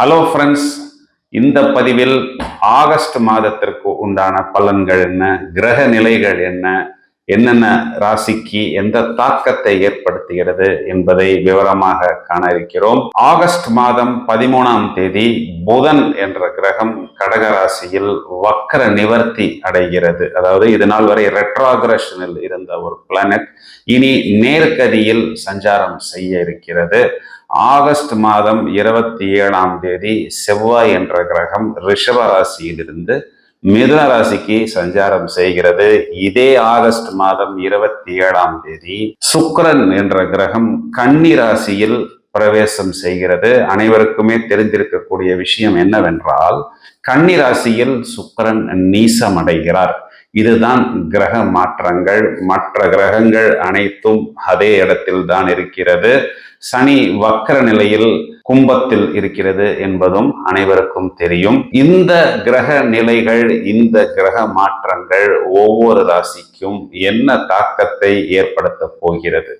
Hello friends, இந்த பதிவில் August மாதத்திற்கு உண்டான பலன்கள் என்ன, கிரக நிலைகள் என்ன, என்னென்ன ராசிக்கு எந்த தாக்கத்தை ஏற்படுத்துகிறது என்பதை விவரமாக காண இருக்கிறோம். ஆகஸ்ட் மாதம் 13ஆம் தேதி புதன் என்ற கிரகம் கடக ராசியில் வக்கர நிவர்த்தி அடைகிறது. அதாவது இது நாள் வரை ரெட்ராகிரஷனில் இருந்த ஒரு பிளானட் இனி நேர்கதியில் சஞ்சாரம் செய்ய இருக்கிறது. ஆகஸ்ட் மாதம் 27ஆம் தேதி செவ்வாய் என்ற கிரகம் ரிஷப ராசியிலிருந்து மிதுன ராசிக்கு சஞ்சாரம் செய்கிறது. இதே ஆகஸ்ட் மாதம் 27ஆம் தேதி சுக்கிரன் என்ற கிரகம் கன்னி ராசியில் பிரவேசம் செய்கிறது. அனைவருக்குமே தெரிந்திருக்கக்கூடிய விஷயம் என்னவென்றால், கன்னி ராசியில் சுக்கிரன் நீசமடைகிறார். இதுதான் கிரக மாற்றங்கள். மற்ற கிரகங்கள் அனைத்தும் அதே இடத்தில் தான் இருக்கிறது. சனி வக்கர நிலையில் கும்பத்தில் இருக்கிறது என்பதும் அனைவருக்கும் தெரியும். இந்த கிரக நிலைகள், இந்த கிரக மாற்றங்கள் ஒவ்வொரு ராசிக்கும் என்ன தாக்கத்தை ஏற்படுத்த போகிறது?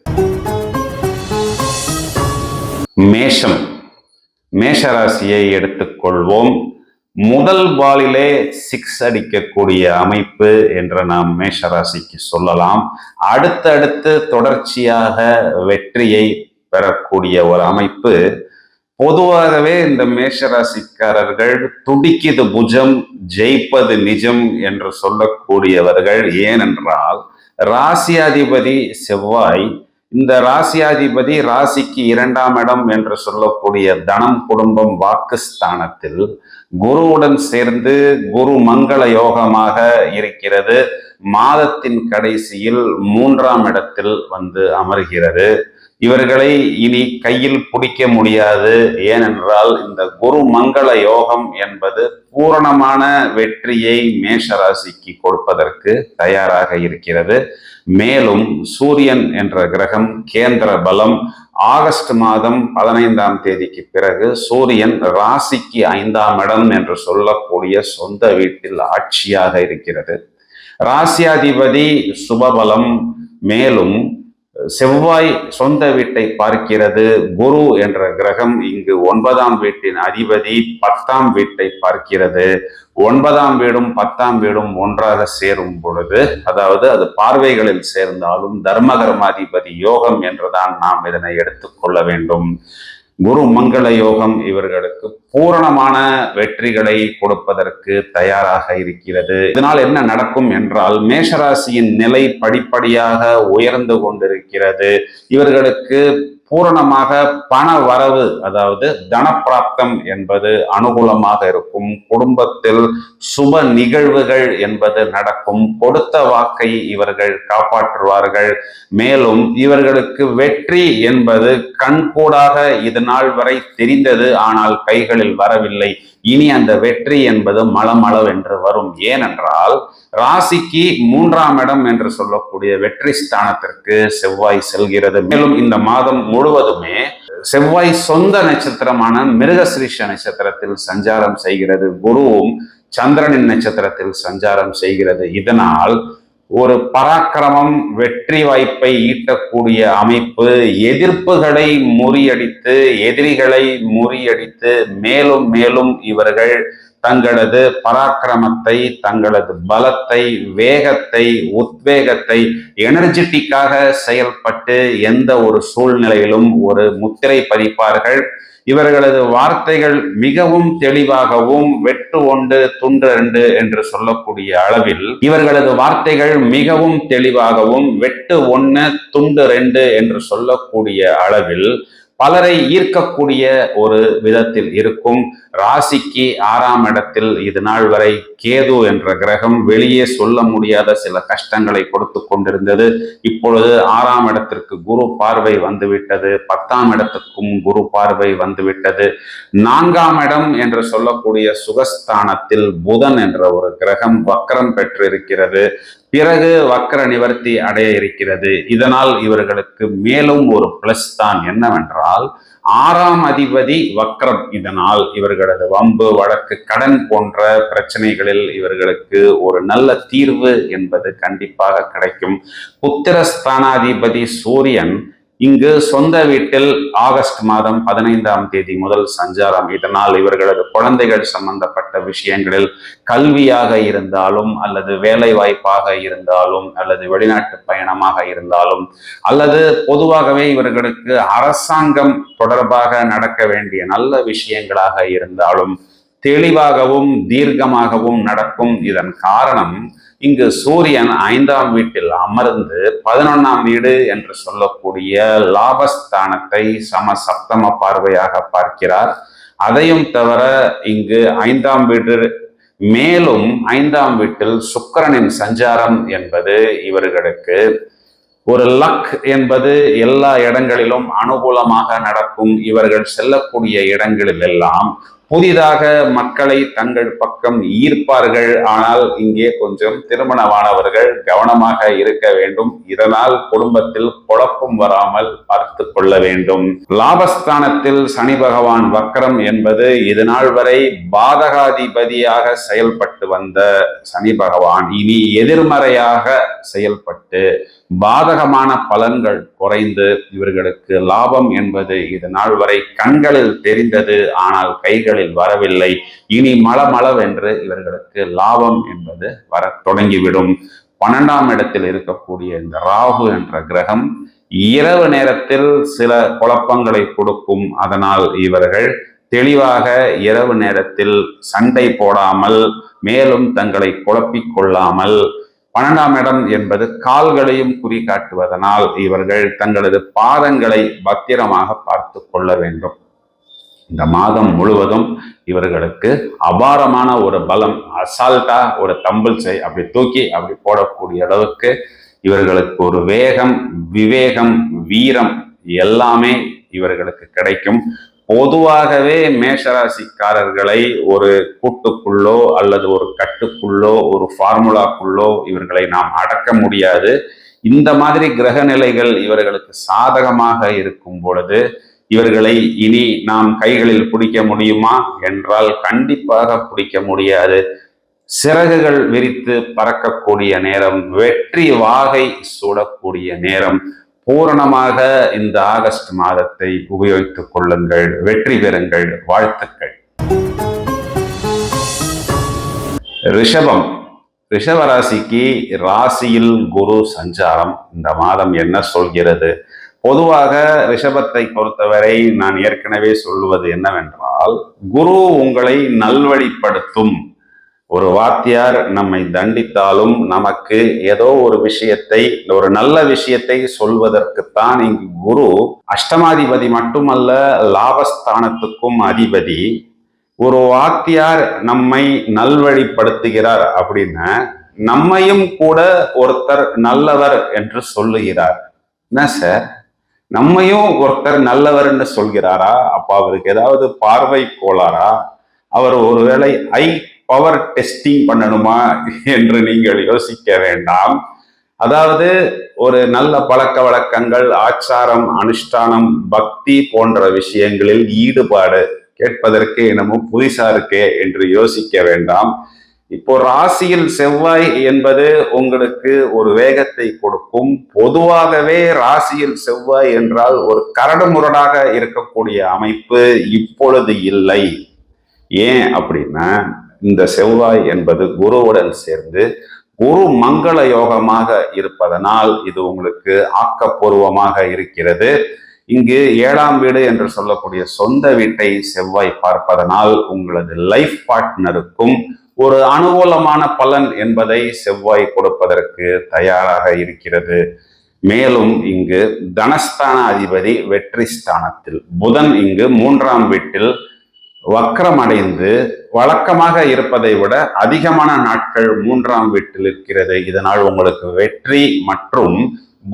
மேஷ ராசியை எடுத்துக்கொள்வோம். முதல் பாலிலே 6 அடிக்கக்கூடிய அமைப்பு என்று நாம் மேஷ ராசிக்கு சொல்லலாம். அடுத்தடுத்து தொடர்ச்சியாக வெற்றியை பெறக்கூடிய ஒரு அமைப்பு. பொதுவாகவே இந்த மேஷ ராசிக்காரர்கள் துடிக்குது புஜம், ஜெயிப்பது நிஜம் என்று சொல்லக்கூடியவர்கள். ஏனென்றால் ராசியாதிபதி செவ்வாய், இந்த ராசியாதிபதி ராசிக்கு 2ஆம் இடம் என்று சொல்லக்கூடிய தனம், குடும்பம், வாக்குஸ்தானத்தில் குருவுடன் சேர்ந்து குரு மங்கள யோகமாக இருக்கிறது. மாதத்தின் கடைசியில் 3ஆம் இடத்தில் வந்து அமர்கிறது. இவர்களை இனி கையில் பிடிக்க முடியாது. ஏனென்றால் இந்த குரு மங்கள யோகம் என்பது பூரணமான வெற்றியை மேஷ ராசிக்கு கொடுப்பதற்கு தயாராக இருக்கிறது. மேலும் சூரியன் என்ற கிரகம் கேந்திர பலம். ஆகஸ்ட் மாதம் 15ஆம் தேதிக்கு பிறகு சூரியன் ராசிக்கு 5ஆம் இடம் என்று சொல்லக்கூடிய சொந்த வீட்டில் ஆட்சியாக இருக்கிறது. ராசியாதிபதி சுபபலம். மேலும் செவ்வாய் சொந்த வீட்டை பார்க்கிறது. குரு என்ற கிரகம் இங்கு 9ஆம் வீட்டின் அதிபதி 10ஆம் வீட்டை பார்க்கிறது. 9ஆம் வீடும் 10ஆம் வீடும் ஒன்றாக சேரும் பொழுது, அதாவது அது பார்வைகளில் சேர்ந்தாலும் தர்மகர்மாதிபதி யோகம் என்றுதான் நாம் இதனை எடுத்துக்கொள்ள வேண்டும். குரு மங்கள யோகம் இவர்களுக்கு பூரணமான வெற்றிகளை கொடுப்பதற்கு தயாராக இருக்கிறது. இதனால் என்ன நடக்கும் என்றால், மேஷராசியின் நிலை படிப்படியாக உயர்ந்து கொண்டிருக்கிறது. இவர்களுக்கு பூரணமாக பண வரவு, அதாவது தனப்பிராப்தம் என்பது அனுகூலமாக இருக்கும். குடும்பத்தில் சுப நிகழ்வுகள் என்பது நடக்கும். கொடுத்த வாக்கை இவர்கள் காப்பாற்றுவார்கள். மேலும் இவர்களுக்கு வெற்றி என்பது கண்கூடாக இது நாள் வரை தெரிந்தது, ஆனால் கைகளில் வரவில்லை. இனி அந்த வெற்றி என்பது மளமளவென்று வரும். ஏனென்றால் ராசிக்கு 3ஆம் இடம் என்று சொல்லக்கூடிய வெற்றி ஸ்தானத்திற்கு செவ்வாய் செல்கிறது. மேலும் இந்த மாதம் முழுவதுமே செவ்வாய் சொந்த நட்சத்திரமான மிருகசிரீஷ நட்சத்திரத்தில் சஞ்சாரம் செய்கிறது. குருவும் சந்திரனின் நட்சத்திரத்தில் சஞ்சாரம் செய்கிறது. இதனால் ஒரு பராக்கிரமம், வெற்றி வாய்ப்பை ஈட்டக்கூடிய அமைப்பு, எதிர்ப்புகளை முறியடித்து, எதிரிகளை முறியடித்து மேலும் மேலும் இவர்கள் தங்களது பராக்கிரமத்தை, தங்களது பலத்தை, வேகத்தை, உத்வேகத்தை, எனர்ஜெட்டிக்காக செயல்பட்டு எந்த ஒரு சூழ்நிலையிலும் ஒரு முத்திரை பதிப்பார்கள். இவர்களது வார்த்தைகள் மிகவும் தெளிவாகவும், வெட்டு 1 துண்டு 2 என்று சொல்லக்கூடிய அளவில் இவர்களது வார்த்தைகள் மிகவும் தெளிவாகவும், வெட்டு 1 துண்டு 2 என்று சொல்லக்கூடிய அளவில் பலரை ஈர்க்கக்கூடிய ஒரு விதத்தில் இருக்கும். ராசிக்கு 6ஆம் இடத்தில் இது நாள் வரை கேது என்ற கிரகம் வெளியே சொல்ல முடியாத சில கஷ்டங்களை கொடுத்து கொண்டிருந்தது. இப்பொழுது 6ஆம் இடத்திற்கு குரு பார்வை வந்துவிட்டது. 10ஆம் இடத்துக்கும் குரு பார்வை வந்துவிட்டது. 4ஆம் இடம் என்று சொல்லக்கூடிய சுகஸ்தானத்தில் புதன் என்ற ஒரு கிரகம் வக்கரம் பெற்றிருக்கிறது. பிறகு வக்கர நிவர்த்தி அடைய இருக்கிறது. இதனால் இவர்களுக்கு மேலும் ஒரு பிளஸ் தான். என்னவென்றால் 6ஆம் அதிபதி வக்கரம். இதனால் இவர்களது வம்பு வழக்கு, கடன் போன்ற பிரச்சனைகளில் இவர்களுக்கு ஒரு நல்ல தீர்வு என்பது கண்டிப்பாக கிடைக்கும். புத்திரஸ்தானாதிபதி சூரியன் இங்கு சொந்த வீட்டில் ஆகஸ்ட் மாதம் 15ஆம் தேதி முதல் சஞ்சாரம். இதனால் இவர்களது குழந்தைகள் சம்பந்தப்பட்ட விஷயங்களில் கல்வியாக இருந்தாலும் அல்லது வேலை வாய்ப்பாக இருந்தாலும் அல்லது வெளிநாட்டு பயணமாக இருந்தாலும் அல்லது பொதுவாகவே இவர்களுக்கு அரசாங்கம் தொடர்பாக நடக்க வேண்டிய நல்ல விஷயங்களாக இருந்தாலும் தெளிவாகவும் தீர்க்கமாகவும் நடக்கும். இதன் காரணம் இங்கு சூரியன் 5ஆம் வீட்டில் அமர்ந்து 11ஆம் வீடு என்று சொல்லக்கூடிய லாபஸ்தானத்தை சப்தம பார்வையாக பார்க்கிறார். அதையும் தவிர இங்கு 5ஆம் வீடு மேலும் 5ஆம் வீட்டில் சுக்கிரனின் சஞ்சாரம் என்பது இவர்களுக்கு ஒரு லக் என்பது எல்லா இடங்களிலும் அனுகூலமாக நடக்கும். இவர்கள் செல்லக்கூடிய இடங்களில் எல்லாம் புதிதாக மக்களை தங்கள் பக்கம் ஈர்ப்பார்கள். ஆனால் இங்கே கொஞ்சம் திருமணமானவர்கள் கவனமாக இருக்க வேண்டும். இதனால் குடும்பத்தில் குழப்பம் வராமல் பார்த்து கொள்ள வேண்டும். லாபஸ்தானத்தில் சனி பகவான் வக்ரம் என்பது இதுநாள் வரை பாதகாதிபதியாக செயல்பட்டு வந்த சனி பகவான் இனி எதிர்மறையாக செயல்பட்டு பாதகமான பலன்கள் குறைந்து இவர்களுக்கு லாபம் என்பது இது நாள் வரை கண்களில் தெரிந்தது, ஆனால் கைகளில் வரவில்லை. இனி மளமளவென்று இவர்களுக்கு லாபம் என்பது வர தொடங்கிவிடும். 12ஆம் இடத்தில் இருக்கக்கூடிய இந்த ராகு என்ற கிரகம் இரவு நேரத்தில் சில குழப்பங்களை கொடுக்கும். அதனால் இவர்கள் தெளிவாக இரவு நேரத்தில் சண்டை போடாமல் மேலும் தங்களை குழப்பிக் கொள்ளாமல் 12ஆம் இடம் என்பது கால்களையும் குறிகாட்டுவதனால் இவர்கள் தங்களது பாதங்களை பத்திரமாக பார்த்து கொள்ள வேண்டும். இந்த மாதம் முழுவதும் இவர்களுக்கு அபாரமான ஒரு பலம், அசால்ட்டா ஒரு தம்பிள்ஸை அப்படி தூக்கி அப்படி போடக்கூடிய அளவுக்கு இவர்களுக்கு ஒரு வேகம், விவேகம், வீரம் எல்லாமே இவர்களுக்கு கிடைக்கும். பொதுவாகவே மேஷராசிக்காரர்களை ஒரு கூட்டுக்குள்ளோ அல்லது ஒரு கட்டுக்குள்ளோ ஒரு ஃபார்முலாக்குள்ளோ இவர்களை நாம் அடக்க முடியாது. இந்த மாதிரி கிரக நிலைகள் இவர்களுக்கு சாதகமாக இருக்கும் பொழுது இவர்களை இனி நாம் கைகளில் பிடிக்க முடியுமா என்றால் கண்டிப்பாக பிடிக்க முடியாது. சிறகுகள் விரித்து பறக்கக்கூடிய நேரம், வெற்றி வாகை சூடக்கூடிய நேரம். பூரணமாக இந்த ஆகஸ்ட் மாதத்தை உபயோகித்துக் கொள்ளுங்கள், வெற்றி பெறுங்கள். வாழ்த்துக்கள். ரிஷபம். ரிஷபராசிக்கு ராசியில் குரு சஞ்சாரம் இந்த மாதம் என்ன சொல்கிறது? பொதுவாக ரிஷபத்தை பொறுத்தவரை நான் ஏற்கனவே சொல்லுவது என்னவென்றால், குரு உங்களை நல்வழிப்படுத்தும். ஒரு வாத்தியார் நம்மை தண்டித்தாலும் நமக்கு ஏதோ ஒரு விஷயத்தை, ஒரு நல்ல விஷயத்தை சொல்வதற்குத்தான் இங்கு குரு அஷ்டமாதிபதி மட்டுமல்ல, லாபஸ்தானத்துக்கும் அதிபதி. ஒரு வாத்தியார் நம்மை நல்வழிப்படுத்துகிறார் அப்படின்னா நம்மையும் கூட ஒருத்தர் நல்லவர் என்று சொல்லுகிறார். என்ன சார், நம்மையும் ஒருத்தர் நல்லவர்ன்னு சொல்கிறாரா? அப்ப அவருக்கு ஏதாவது பார்வை கோளாரா? அவர் ஒருவேளை பவர் டெஸ்டிங் பண்ணணுமா என்று நீங்கள் யோசிக்க வேண்டாம். அதாவது ஒரு நல்ல பழக்க வழக்கங்கள், ஆச்சாரம், அனுஷ்டானம், பக்தி போன்ற விஷயங்களில் ஈடுபாடு கேட்பதற்கு என்னமோ புதுசா இருக்கே என்று யோசிக்க வேண்டாம். இப்போ ராசியில் செவ்வாய் என்பது உங்களுக்கு ஒரு வேகத்தை கொடுக்கும். பொதுவாகவே ராசியில் செவ்வாய் என்றால் ஒரு கரடுமுரடாக இருக்கக்கூடிய அமைப்பு இப்பொழுது இல்லை. ஏன் அப்படின்னா, இந்த செவ்வாய் என்பது குருவுடன் சேர்ந்து குரு மங்கள யோகமாக இருப்பதனால் இது உங்களுக்கு ஆக்கப்பூர்வமாக இருக்கிறது. இங்கு 7ஆம் வீடு என்று சொல்லக்கூடிய சொந்த வீட்டை செவ்வாய் பார்ப்பதனால் உங்களது லைஃப் பார்ட்னருக்கும் ஒரு அனுகூலமான பலன் என்பதை செவ்வாய் கொடுப்பதற்கு தயாராக இருக்கிறது. மேலும் இங்கு தனஸ்தான அதிபதி வெற்றி ஸ்தானத்தில், புதன் இங்கு 3ஆம் வீட்டில் வக்ரம் அடைந்து வழக்கமாக இருப்பதை விட அதிகமான நாட்கள் 3ஆம் வீட்டில் இருக்கிறது. இதனால் உங்களுக்கு வெற்றி மற்றும்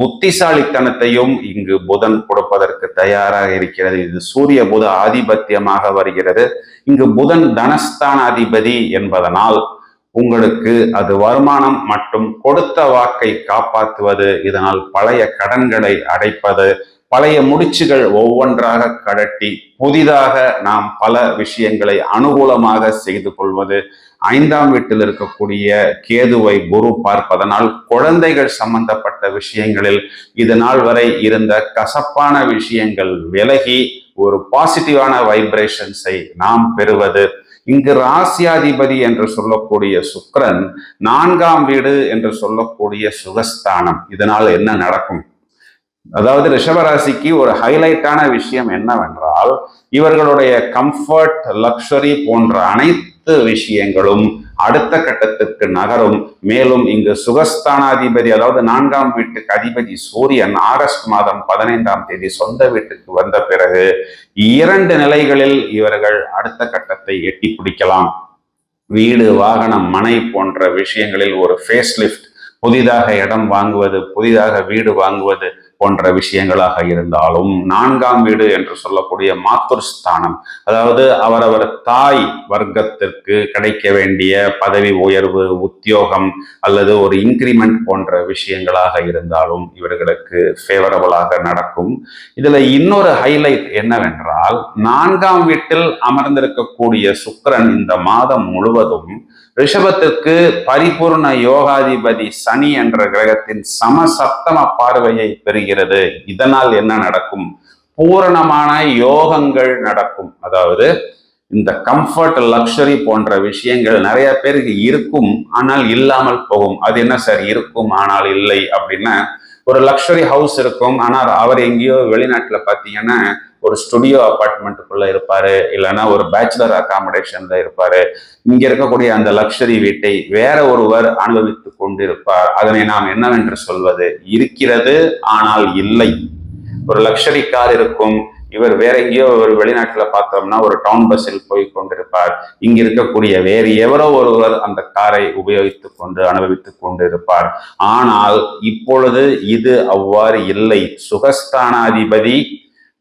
புத்திசாலித்தனத்தையும் இங்கு புதன் கொடுப்பதற்கு தயாராக இருக்கிறது. இது சூரிய புத ஆதிபத்தியமாக வருகிறது. இங்கு புதன் தனஸ்தான அதிபதி என்பதனால் உங்களுக்கு அது வருமானம் மற்றும் கொடுத்த வாக்கை காப்பாற்றுவது, இதனால் பழைய கடன்களை அடைப்பது, பழைய முடிச்சுகள் ஒவ்வொன்றாக கழட்டி புதிதாக நாம் பல விஷயங்களை அனுகூலமாக செய்து கொள்வது, 5ஆம் வீட்டில் இருக்கக்கூடிய கேதுவை குரு பார்ப்பதனால் குழந்தைகள் சம்பந்தப்பட்ட விஷயங்களில் இது நாள் வரை இருந்த கசப்பான விஷயங்கள் விலகி ஒரு பாசிட்டிவான வைப்ரேஷன்ஸை நாம் பெறுவது. இங்கு ராசியாதிபதி என்று சொல்லக்கூடிய சுக்கிரன் 4ஆம் வீடு என்று சொல்லக்கூடிய சுகஸ்தானம். இதனால் என்ன நடக்கும்? அதாவது ரிஷபராசிக்கு ஒரு ஹைலைட்டான விஷயம் என்னவென்றால், இவர்களுடைய கம்ஃபர்ட், லக்ஸரி போன்ற அனைத்து விஷயங்களும் அடுத்த கட்டத்திற்கு நகரும். மேலும் இங்கு சுகஸ்தானாதிபதி, அதாவது 4ஆம் வீட்டுக்கு அதிபதி சூரியன் ஆகஸ்ட் மாதம் 15ஆம் தேதி சொந்த வீட்டுக்கு வந்த பிறகு 2 நிலைகளில் இவர்கள் அடுத்த கட்டத்தை எட்டி பிடிக்கலாம். வீடு, வாகனம், மனை போன்ற விஷயங்களில் ஒரு ஃபேஸ் லிஃப்ட், புதிதாக இடம் வாங்குவது, புதிதாக வீடு வாங்குவது போன்ற விஷயங்களாக இருந்தாலும், 4ஆம் வீடு என்று சொல்லக்கூடிய மாத்துர்ஸ்தானம், அதாவது அவரவர் தாய் வர்க்கத்திற்கு கிடைக்க வேண்டிய பதவி உயர்வு, உத்தியோகம் அல்லது ஒரு இன்கிரிமெண்ட் போன்ற விஷயங்களாக இருந்தாலும் இவர்களுக்கு ஃபேவரபிளாக நடக்கும். இதுல இன்னொரு ஹைலைட் என்னவென்றால், 4ஆம் வீட்டில் அமர்ந்திருக்கக்கூடிய சுக்கிரன் இந்த மாதம் முழுவதும் ரிஷபத்திற்கு பரிபூர்ண யோகாதிபதி சனி என்ற கிரகத்தின் சமசப்தம பார்வையை பெறுகிறது. இதனால் என்ன நடக்கும்? பூரணமான யோகங்கள் நடக்கும். அதாவது இந்த கம்ஃபர்ட், லக்ஸரி போன்ற விஷயங்கள் நிறைய பேருக்கு இருக்கும், ஆனால் இல்லாமல் போகும். அது என்ன சார் இருக்கும் ஆனால் இல்லை அப்படின்னா, ஒரு லக்ஸரி ஹவுஸ் இருக்கும், ஆனால் அவர் எங்கேயோ வெளிநாட்டுல பாத்தீங்கன்னா ஒரு ஸ்டுடியோ அபார்ட்மெண்ட்டுக்குள்ள இருப்பாரு, இல்லைன்னா ஒரு பேச்சுலர் அகாமடேஷன்ல இருப்பாரு. இங்க இருக்கக்கூடிய அந்த லக்ஸரி வீட்டை வேற ஒருவர் அனுபவித்துக் கொண்டிருப்பார். அதனை நாம் என்னவென்று சொல்வது? இருக்கிறது ஆனால் இல்லை. ஒரு லக்ஸரி கார் இருக்கும், இவர் வேற எங்கேயோ ஒரு வெளிநாட்டுல பார்த்தோம்னா ஒரு டவுன் பஸ்ஸில் போய் கொண்டிருப்பார். இங்க இருக்கக்கூடிய வேறு எவரோ ஒருவர் அந்த காரை உபயோகித்துக் கொண்டு அனுபவித்துக் கொண்டு இருப்பார். ஆனால் இப்பொழுது இது அவ்வாறு இல்லை. சுகஸ்தானாதிபதி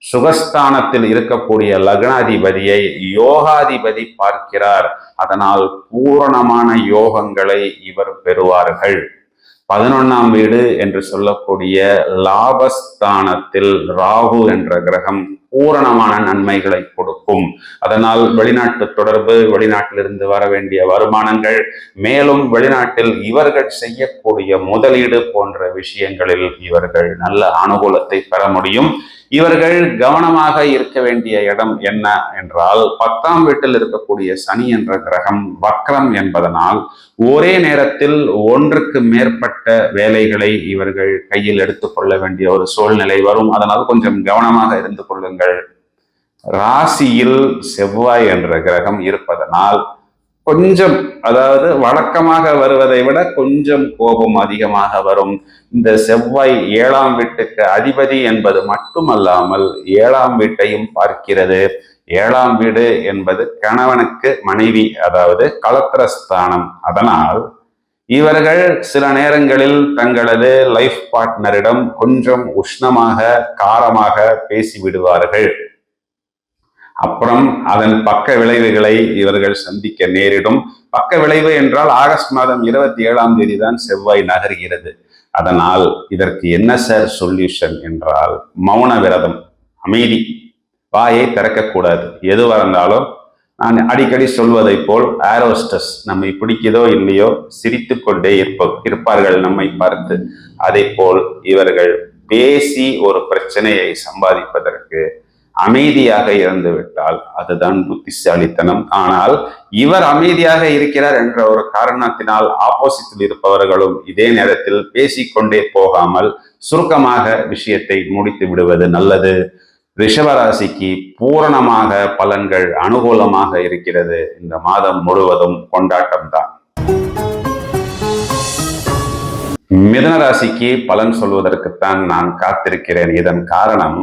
சுகஸ்தானத்தில் இருக்கக்கூடிய லக்னாதிபதியை யோகாதிபதி பார்க்கிறார். அதனால் பூரணமான யோகங்களை இவர் பெறுவார்கள். 11ஆம் வீடு என்று சொல்லக்கூடிய லாபஸ்தானத்தில் ராகு என்ற கிரகம் பூரணமான நன்மைகளை கொடுக்கும். அதனால் வெளிநாட்டு தொடர்பு, வெளிநாட்டிலிருந்து வர வேண்டிய வருமானங்கள், மேலும் வெளிநாட்டில் இவர்கள் செய்யக்கூடிய முதலீடு போன்ற விஷயங்களில் இவர்கள் நல்ல அனுகூலத்தை பெற முடியும். இவர்கள் கவனமாக இருக்க வேண்டிய இடம் என்ன என்றால், 10ஆம் வீட்டில் இருக்கக்கூடிய சனி என்ற கிரகம் வக்ரம் என்பதனால் ஒரே நேரத்தில் ஒன்றுக்கு மேற்பட்ட வேலைகளை இவர்கள் கையில் எடுத்துக்கொள்ள வேண்டிய ஒரு சூழ்நிலை வரும். அதனால் கொஞ்சம் கவனமாக இருந்து கொள்ளுங்கள். ராசியில் செவ்வாய் என்ற கிரகம் இருப்பதனால் கொஞ்சம், அதாவது வழக்கமாக வருவதை விட கொஞ்சம் கோபம் அதிகமாக வரும். இந்த செவ்வாய் 7ஆம் வீட்டுக்கு அதிபதி என்பது மட்டுமல்லாமல் 7ஆம் வீட்டையும் பார்க்கிறது. 7ஆம் வீடு என்பது கணவனுக்கு மனைவி, அதாவது களத்திரஸ்தானம். அதனால் இவர்கள் சில நேரங்களில் தங்களது லைஃப் பார்ட்னரிடம் கொஞ்சம் உஷ்ணமாக, காரமாக பேசிவிடுவார்கள். அப்புறம் அதன் பக்க விளைவுகளை இவர்கள் சந்திக்க நேரிடும். பக்க விளைவு என்றால் ஆகஸ்ட் மாதம் 27ஆம் தேதி தான் செவ்வாய் நகர்கிறது. அதனால் இதற்கு என்ன சார் சொல்யூஷன் என்றால், மௌன விரதம், அமைதி, வாயை திறக்கக்கூடாது. எதுவாக இருந்தாலும் நான் அடிக்கடி சொல்வதை போல் ஏரோஸ்டஸ் நம்மை பிடிக்குதோ இல்லையோ சிரித்து கொண்டே இருப்பார்கள் நம்மை பார்த்து. அதை போல் இவர்கள் பேசி ஒரு பிரச்சனையை சம்பாதிப்பதற்கு அமைதியாக இருந்து விட்டால் அதுதான் புத்திசாலித்தனம். ஆனால் இவர் அமைதியாக இருக்கிறார் என்ற ஒரு காரணத்தினால் ஆப்போசிட்டில் இருப்பவர்களும் இதே நேரத்தில் பேசிக்கொண்டே போகாமல் சுருக்கமாக விஷயத்தை முடித்து விடுவது நல்லது. ரிஷபராசிக்கு பூரணமாக பலன்கள் அனுகூலமாக இருக்கிறது. இந்த மாதம் முழுவதும் கொண்டாட்டம் தான். மிதுன ராசிக்கு பலன் சொல்வதற்குத்தான் நான் காத்திருக்கிறேன். இதன் காரணம்,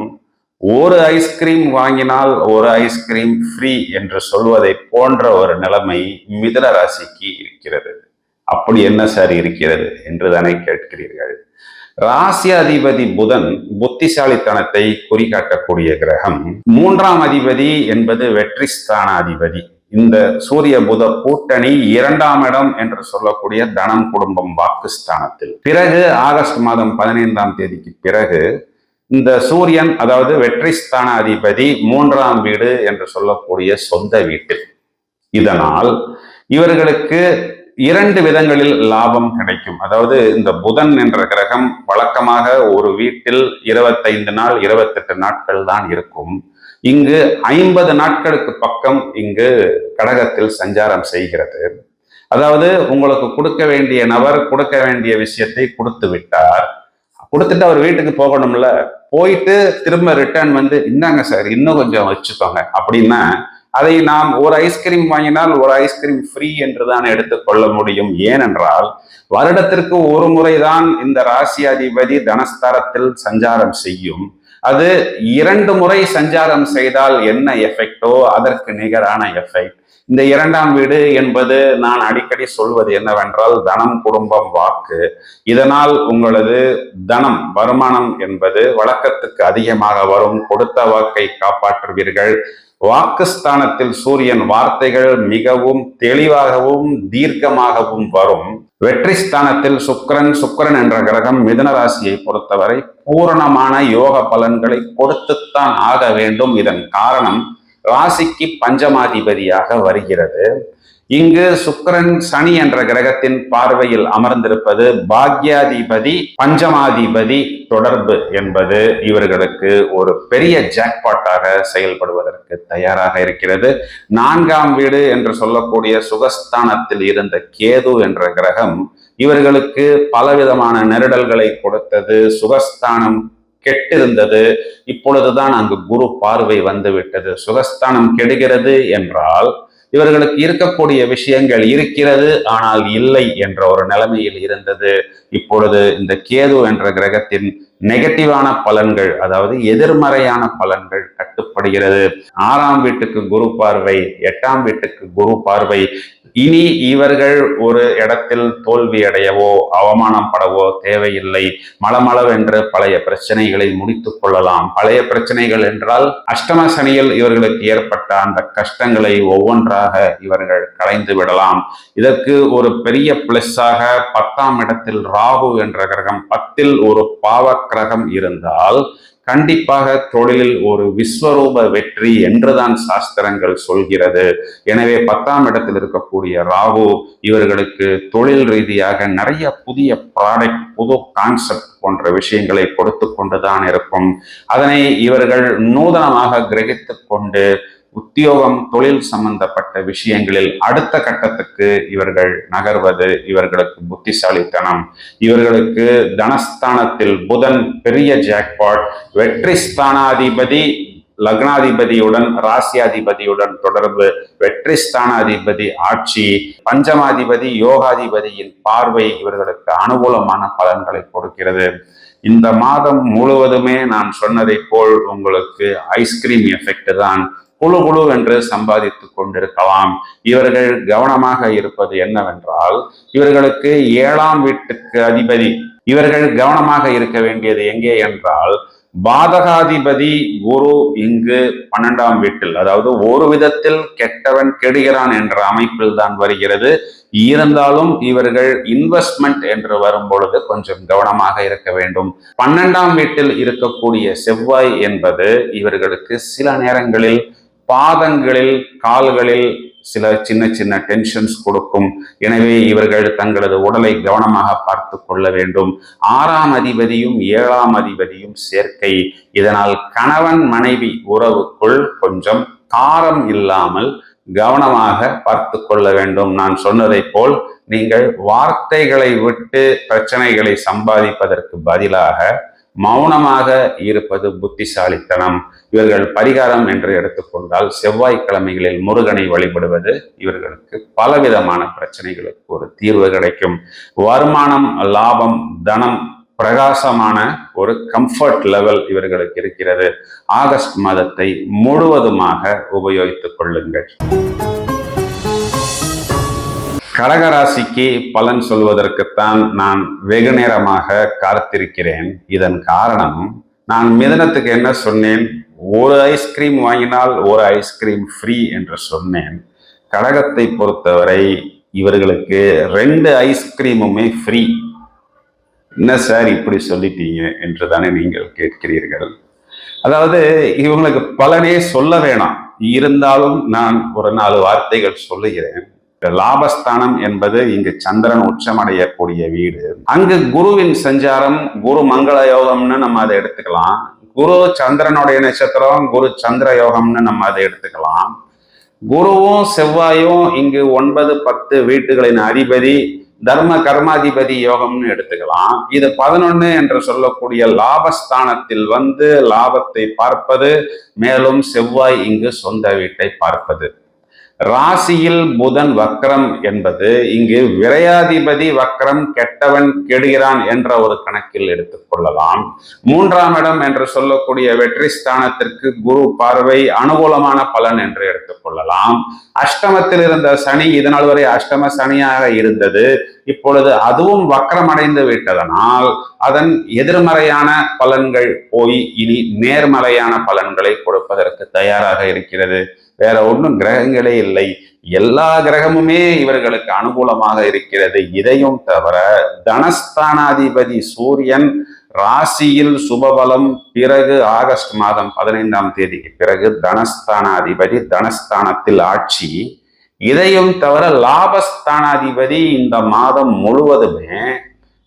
ஒரு ஐஸ்கிரீம் வாங்கினால் ஒரு ஐஸ்கிரீம் ஃப்ரீ என்று சொல்வதை போன்ற ஒரு நிலைமை மிதுன ராசிக்கு இருக்கிறது. அப்படி என்ன சார் இருக்கிறது என்று தானே கேட்கிறீர்கள். ராசி அதிபதி புதன் புத்திசாலித்தனத்தை குறிகாட்டக்கூடிய கிரகம். 3ஆம் அதிபதி என்பது வெற்றி ஸ்தான அதிபதி. இந்த சூரிய புத கூட்டணி 2ஆம் இடம் என்று சொல்லக்கூடிய தனம், குடும்பம், வாக்குஸ்தானத்தில். பிறகு ஆகஸ்ட் மாதம் 15ஆம் தேதிக்கு பிறகு இந்த சூரியன் அதாவது வெற்றி ஸ்தான அதிபதி 3ஆம் வீடு என்று சொல்லக்கூடிய சொந்த வீட்டில். இதனால் இவர்களுக்கு 2 விதங்களில் லாபம் கிடைக்கும். அதாவது இந்த புதன் என்ற கிரகம் வழக்கமாக ஒரு வீட்டில் 25 நாள் 28 நாட்கள் தான் இருக்கும். இங்கு 50 நாட்களுக்கு பக்கம் இங்கு கடகத்தில் சஞ்சாரம் செய்கிறது. அதாவது உங்களுக்கு கொடுக்க வேண்டிய நபர் கொடுக்க வேண்டிய விஷயத்தை கொடுத்து விட்டார். கொடுத்துட்டு அவர் வீட்டுக்கு போகணும்ல, போயிட்டு திரும்ப ரிட்டர்ன் வந்து இந்தாங்க சார் இன்னும் கொஞ்சம் வச்சுக்கோங்க அப்படின்னா அதை நாம் ஒரு ஐஸ்கிரீம் வாங்கினால் ஒரு ஐஸ்கிரீம் ஃப்ரீ என்றுதான் எடுத்துக்கொள்ள முடியும். ஏனென்றால் வருடத்திற்கு ஒரு முறைதான் இந்த ராசி அதிபதி தனஸ்தாரத்தில் சஞ்சாரம் செய்யும். அது 2 முறை சஞ்சாரம் செய்தால் என்ன எஃபெக்டோ அதற்கு நிகரான எஃபெக்ட். இந்த 2ஆம் வீடு என்பது நான் அடிக்கடி சொல்வது என்னவென்றால் தனம், குடும்பம், வாக்கு. இதனால் உங்களது தனம், வருமானம் என்பது வழக்கத்துக்கு அதிகமாக வரும். கொடுத்த வாக்கை காப்பாற்றுவீர்கள். வாக்குஸ்தானத்தில் சூரியன் வார்த்தைகள் மிகவும் தெளிவாகவும் தீர்க்கமாகவும் வரும். வெற்றி ஸ்தானத்தில் சுக்கிரன் என்ற கிரகம் மிதுன ராசியை பொறுத்தவரை பூரணமான யோக பலன்களை கொடுத்துத்தான் ஆக வேண்டும். இதன் காரணம் ராசிக்கு பஞ்சமாதிபதியாக வருகிறது. இங்கு சுக்கிரன் சனி என்ற கிரகத்தின் பார்வையில் அமர்ந்திருப்பது பாக்யாதிபதி பஞ்சமாதிபதி தொடர்பு என்பது இவர்களுக்கு ஒரு பெரிய ஜாக்பாட்டாக செயல்படுவதற்கு தயாராக இருக்கிறது. 4ஆம் வீடு என்று சொல்லக்கூடிய சுகஸ்தானத்தில் இருந்த கேது என்ற கிரகம் இவர்களுக்கு பலவிதமான நெருடல்களை கொடுத்தது. சுகஸ்தானம் கெட்டிருந்தது. இப்பொழுதுதான் அங்கு குரு பார்வை வந்துவிட்டது. சுகஸ்தானம் கெடுகிறது என்றால் இவர்களுக்கு இருக்கக்கூடிய விஷயங்கள் இருக்கிறது ஆனால் இல்லை என்ற ஒரு நிலைமையில் இருந்தது. இப்பொழுது இந்த கேது என்ற கிரகத்தின் நெகட்டிவான பலன்கள், அதாவது எதிர்மறையான பலன்கள் கட்டுப்படுகிறது. 6ஆம் வீட்டுக்கு குரு பார்வை, 8ஆம் வீட்டுக்கு குரு பார்வை. இனி இவர்கள் ஒரு இடத்தில் தோல்வி அடையவோ அவமானம் படவோ தேவையில்லை. மளமளவென்று பழைய பிரச்சனைகளை முடித்துக் கொள்ளலாம். பழைய பிரச்சனைகள் என்றால் அஷ்டம சனியில் இவர்களுக்கு ஏற்பட்ட அந்த கஷ்டங்களை ஒவ்வொன்றாக இவர்கள் களைந்து விடலாம். இதற்கு ஒரு பெரிய பிளஸ்ஸாக 10ஆம் இடத்தில் ராகு என்ற கிரகம், 10இல் ஒரு பாவ கிரகம் இருந்தால் கண்டிப்பாக தொழிலில் ஒரு விஸ்வரூப வெற்றி என்றுதான் சாஸ்திரங்கள் சொல்கிறது. எனவே 10ஆம் இடத்தில் இருக்கக்கூடிய ராகு இவர்களுக்கு தொழில் ரீதியாக நிறைய புதிய ப்ராடக்ட், புது கான்செப்ட் போன்ற விஷயங்களை கொடுத்து கொண்டுதான் இருக்கும். அதனை இவர்கள் நூதனமாக கிரகித்து கொண்டு உத்தியோகம், தொழில் சம்பந்தப்பட்ட விஷயங்களில் அடுத்த கட்டத்துக்கு இவர்கள் நகர்வது இவர்களுக்கு புத்திசாலித்தனம். இவர்களுக்கு தனஸ்தானத்தில் புதன் பெரிய ஜாக்பாட். வெற்றி ஸ்தானாதிபதி லக்னாதிபதியுடன் ராசியாதிபதியுடன் தொடர்பு, வெற்றி ஸ்தானாதிபதி ஆட்சி, பஞ்சமாதிபதி யோகாதிபதியின் பார்வை இவர்களுக்கு அனுகூலமான பலன்களை கொடுக்கிறது. இந்த மாதம் முழுவதுமே நான் சொன்னதை போல் உங்களுக்கு ஐஸ்கிரீம் எஃபெக்ட் தான். குழு குழு என்று சம்பாதித்துக் கொண்டிருக்கலாம். இவர்கள் கவனமாக இருப்பது என்னவென்றால் இவர்களுக்கு 7ஆம் வீட்டுக்கு அதிபதி. இவர்கள் கவனமாக இருக்க வேண்டியது எங்கே என்றால் பாதகாதிபதி குரு இங்கு 12ஆம் வீட்டில், அதாவது ஒரு விதத்தில் கெட்டவன் கெடுகிறான் என்ற அமைப்பில் தான் வருகிறது. இருந்தாலும் இவர்கள் இன்வெஸ்ட்மெண்ட் என்று வரும் பொழுது கொஞ்சம் கவனமாக இருக்க வேண்டும். 12ஆம் வீட்டில் இருக்கக்கூடிய செவ்வாய் என்பது இவர்களுக்கு சில நேரங்களில் பாதங்களில், கால்களில் சில சின்ன சின்ன டென்ஷன்ஸ் கொடுக்கும். எனவே இவர்கள் தங்களது உடலை கவனமாக பார்த்து கொள்ள வேண்டும். 6ஆம் அதிபதியும் 7ஆம் அதிபதியும் சேர்க்கை. இதனால் கணவன் மனைவி உறவுக்குள் கொஞ்சம் காரம் இல்லாமல் கவனமாக பார்த்து கொள்ள வேண்டும். நான் சொன்னதை போல் நீங்கள் வார்த்தைகளை விட்டு பிரச்சனைகளை சம்பாதிப்பதற்கு பதிலாக மௌனமாக இருப்பது புத்திசாலித்தனம். இவர்கள் பரிகாரம் என்று எடுத்துக்கொண்டால் செவ்வாய்க்கிழமைகளில் முருகனை வழிபடுவது இவர்களுக்கு பலவிதமான பிரச்சனைகளுக்கு ஒரு தீர்வு கிடைக்கும். வருமானம், லாபம், தனம், பிரகாசமான ஒரு கம்ஃபர்ட் லெவல் இவர்களுக்கு இருக்கிறது. ஆகஸ்ட் மாதத்தை முழுவதுமாக உபயோகித்துக் கொள்ளுங்கள். கடகராசிக்கு பலன் சொல்வதற்குத்தான் நான் வெகு நேரமாக காத்திருக்கிறேன். இதன் காரணம், நான் மிதுனத்துக்கு என்ன சொன்னேன்? ஒரு ஐஸ்கிரீம் வாங்கினால் ஒரு ஐஸ்கிரீம் ஃப்ரீ என்று சொன்னேன். கடகத்தை பொறுத்தவரை இவர்களுக்கு 2 ஐஸ்கிரீமுமே ஃப்ரீ. என்ன சார் இப்படி சொல்லிட்டீங்க என்றுதானே நீங்கள் கேட்கிறீர்கள். அதாவது இவங்களுக்கு பலனே சொல்ல வேணாம், இருந்தாலும் நான் ஒரு 4 வார்த்தைகள் சொல்லுகிறேன். லாபஸ்தானம் என்பது இங்கு சந்திரன் உச்சமடையக்கூடிய வீடு. அங்கு குருவின் சஞ்சாரம், குரு மங்கள யோகம்னு நம்ம அதை எடுத்துக்கலாம். குரு சந்திரனுடைய நட்சத்திரம், குரு சந்திர யோகம்னு நம்ம அதை எடுத்துக்கலாம். குருவும் செவ்வாயும் இங்கு 9, 10 வீட்டுகளின் அதிபதி, தர்ம கர்மாதிபதி யோகம்னு எடுத்துக்கலாம். இது 11 என்று சொல்லக்கூடிய லாபஸ்தானத்தில் வந்து லாபத்தை பார்ப்பது, மேலும் செவ்வாய் இங்கு சொந்த வீட்டை பார்ப்பது. ராசியில் புதன் வக்ரம் என்பது இங்கு விரையாதிபதி வக்ரம், கெட்டவன் கெடுகிறான் என்ற ஒரு கணக்கில் எடுத்துக்கொள்ளலாம். 3ஆம் இடம் என்று சொல்லக்கூடிய வெற்றி ஸ்தானத்திற்கு குரு பார்வை அனுகூலமான பலன் என்று எடுத்துக்கொள்ளலாம். அஷ்டமத்தில் இருந்த சனி இதனால் வரை அஷ்டம சனியாக இருந்தது, இப்பொழுது அதுவும் வக்ரம் அடைந்து விட்டதனால் அதன் எதிர்மறையான பலன்கள் போய் இனி நேர்மறையான பலன்களை கொடுப்பதற்கு தயாராக இருக்கிறது. வேற ஒன்றும் கிரகங்களே இல்லை, எல்லா கிரகமுமே இவர்களுக்கு அனுகூலமாக இருக்கிறது. இதையும் தவிர தனஸ்தானாதிபதி சூரியன் ராசியில் சுபபலம், பிறகு ஆகஸ்ட் மாதம் 15ஆம் தேதிக்கு பிறகு தனஸ்தானாதிபதி தனஸ்தானத்தில் ஆட்சி. இதையும் தவிர லாபஸ்தானாதிபதி இந்த மாதம் முழுவதுமே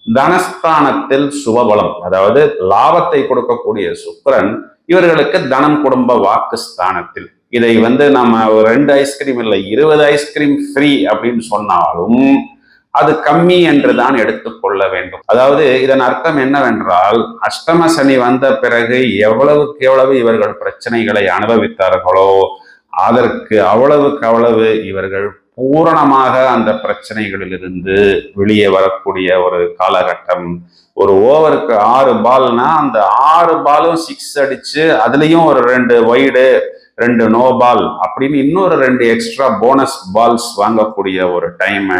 தனஸ்தானத்தில் சுபபலம், அதாவது லாபத்தை கொடுக்கக்கூடிய சுக்கிரன் இவர்களுக்கு தனம், குடும்ப, வாக்கு ஸ்தானத்தில். இதை நம்ம 2 ஐஸ்கிரீம் இல்லை 20 ஐஸ்கிரீம் ஃப்ரீ அப்படின்னு சொன்னாலும் அது கம்மி என்றுதான் எடுத்துக்கொள்ள வேண்டும். அதாவது இதன் அர்த்தம் என்னவென்றால், அஷ்டம சனி வந்த பிறகு எவ்வளவுக்கு எவ்வளவு இவர்கள் பிரச்சனைகளை அனுபவித்தார்களோ அதற்கு அவ்வளவுக்கு அவ்வளவு இவர்கள் பூரணமாக அந்த பிரச்சனைகளிலிருந்து வெளியே வரக்கூடிய ஒரு காலகட்டம். ஒரு ஓவருக்கு 6 பால்னா அந்த 6 பாலும் 6 அடிச்சு அதுலயும் ஒரு 2 வைடு, 2 நோ பால் அப்படின்னு இன்னொரு 2 எக்ஸ்ட்ரா போனஸ் பால்ஸ் வாங்கக்கூடிய ஒரு டைம்.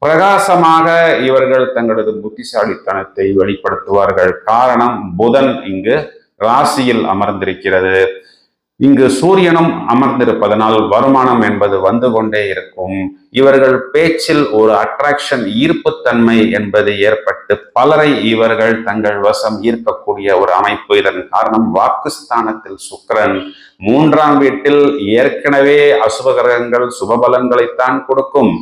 பிரகாசமாக இவர்கள் தங்களது புத்திசாலித்தனத்தை வெளிப்படுத்துவார்கள். காரணம், புதன் இங்கு ராசியில் அமர்ந்திருக்கிறது. இங்கு சூரியனும் அமர்ந்திருப்பதனால் வருமானம் என்பது வந்து கொண்டே இருக்கும். இவர்கள் பேச்சில் ஒரு அட்ராக்ஷன், ஈர்ப்புத்தன்மை என்பது ஏற்பட்டு பலரை இவர்கள் தங்கள் வசம் ஈர்க்கக்கூடிய ஒரு அமைப்பு. இதன் காரணம் வாக்குஸ்தானத்தில் சுக்கிரன், 3ஆம் வீட்டில் ஏற்கனவே அசுப கிரகங்கள் சுபபலங்களைத்தான் கொடுக்கும்.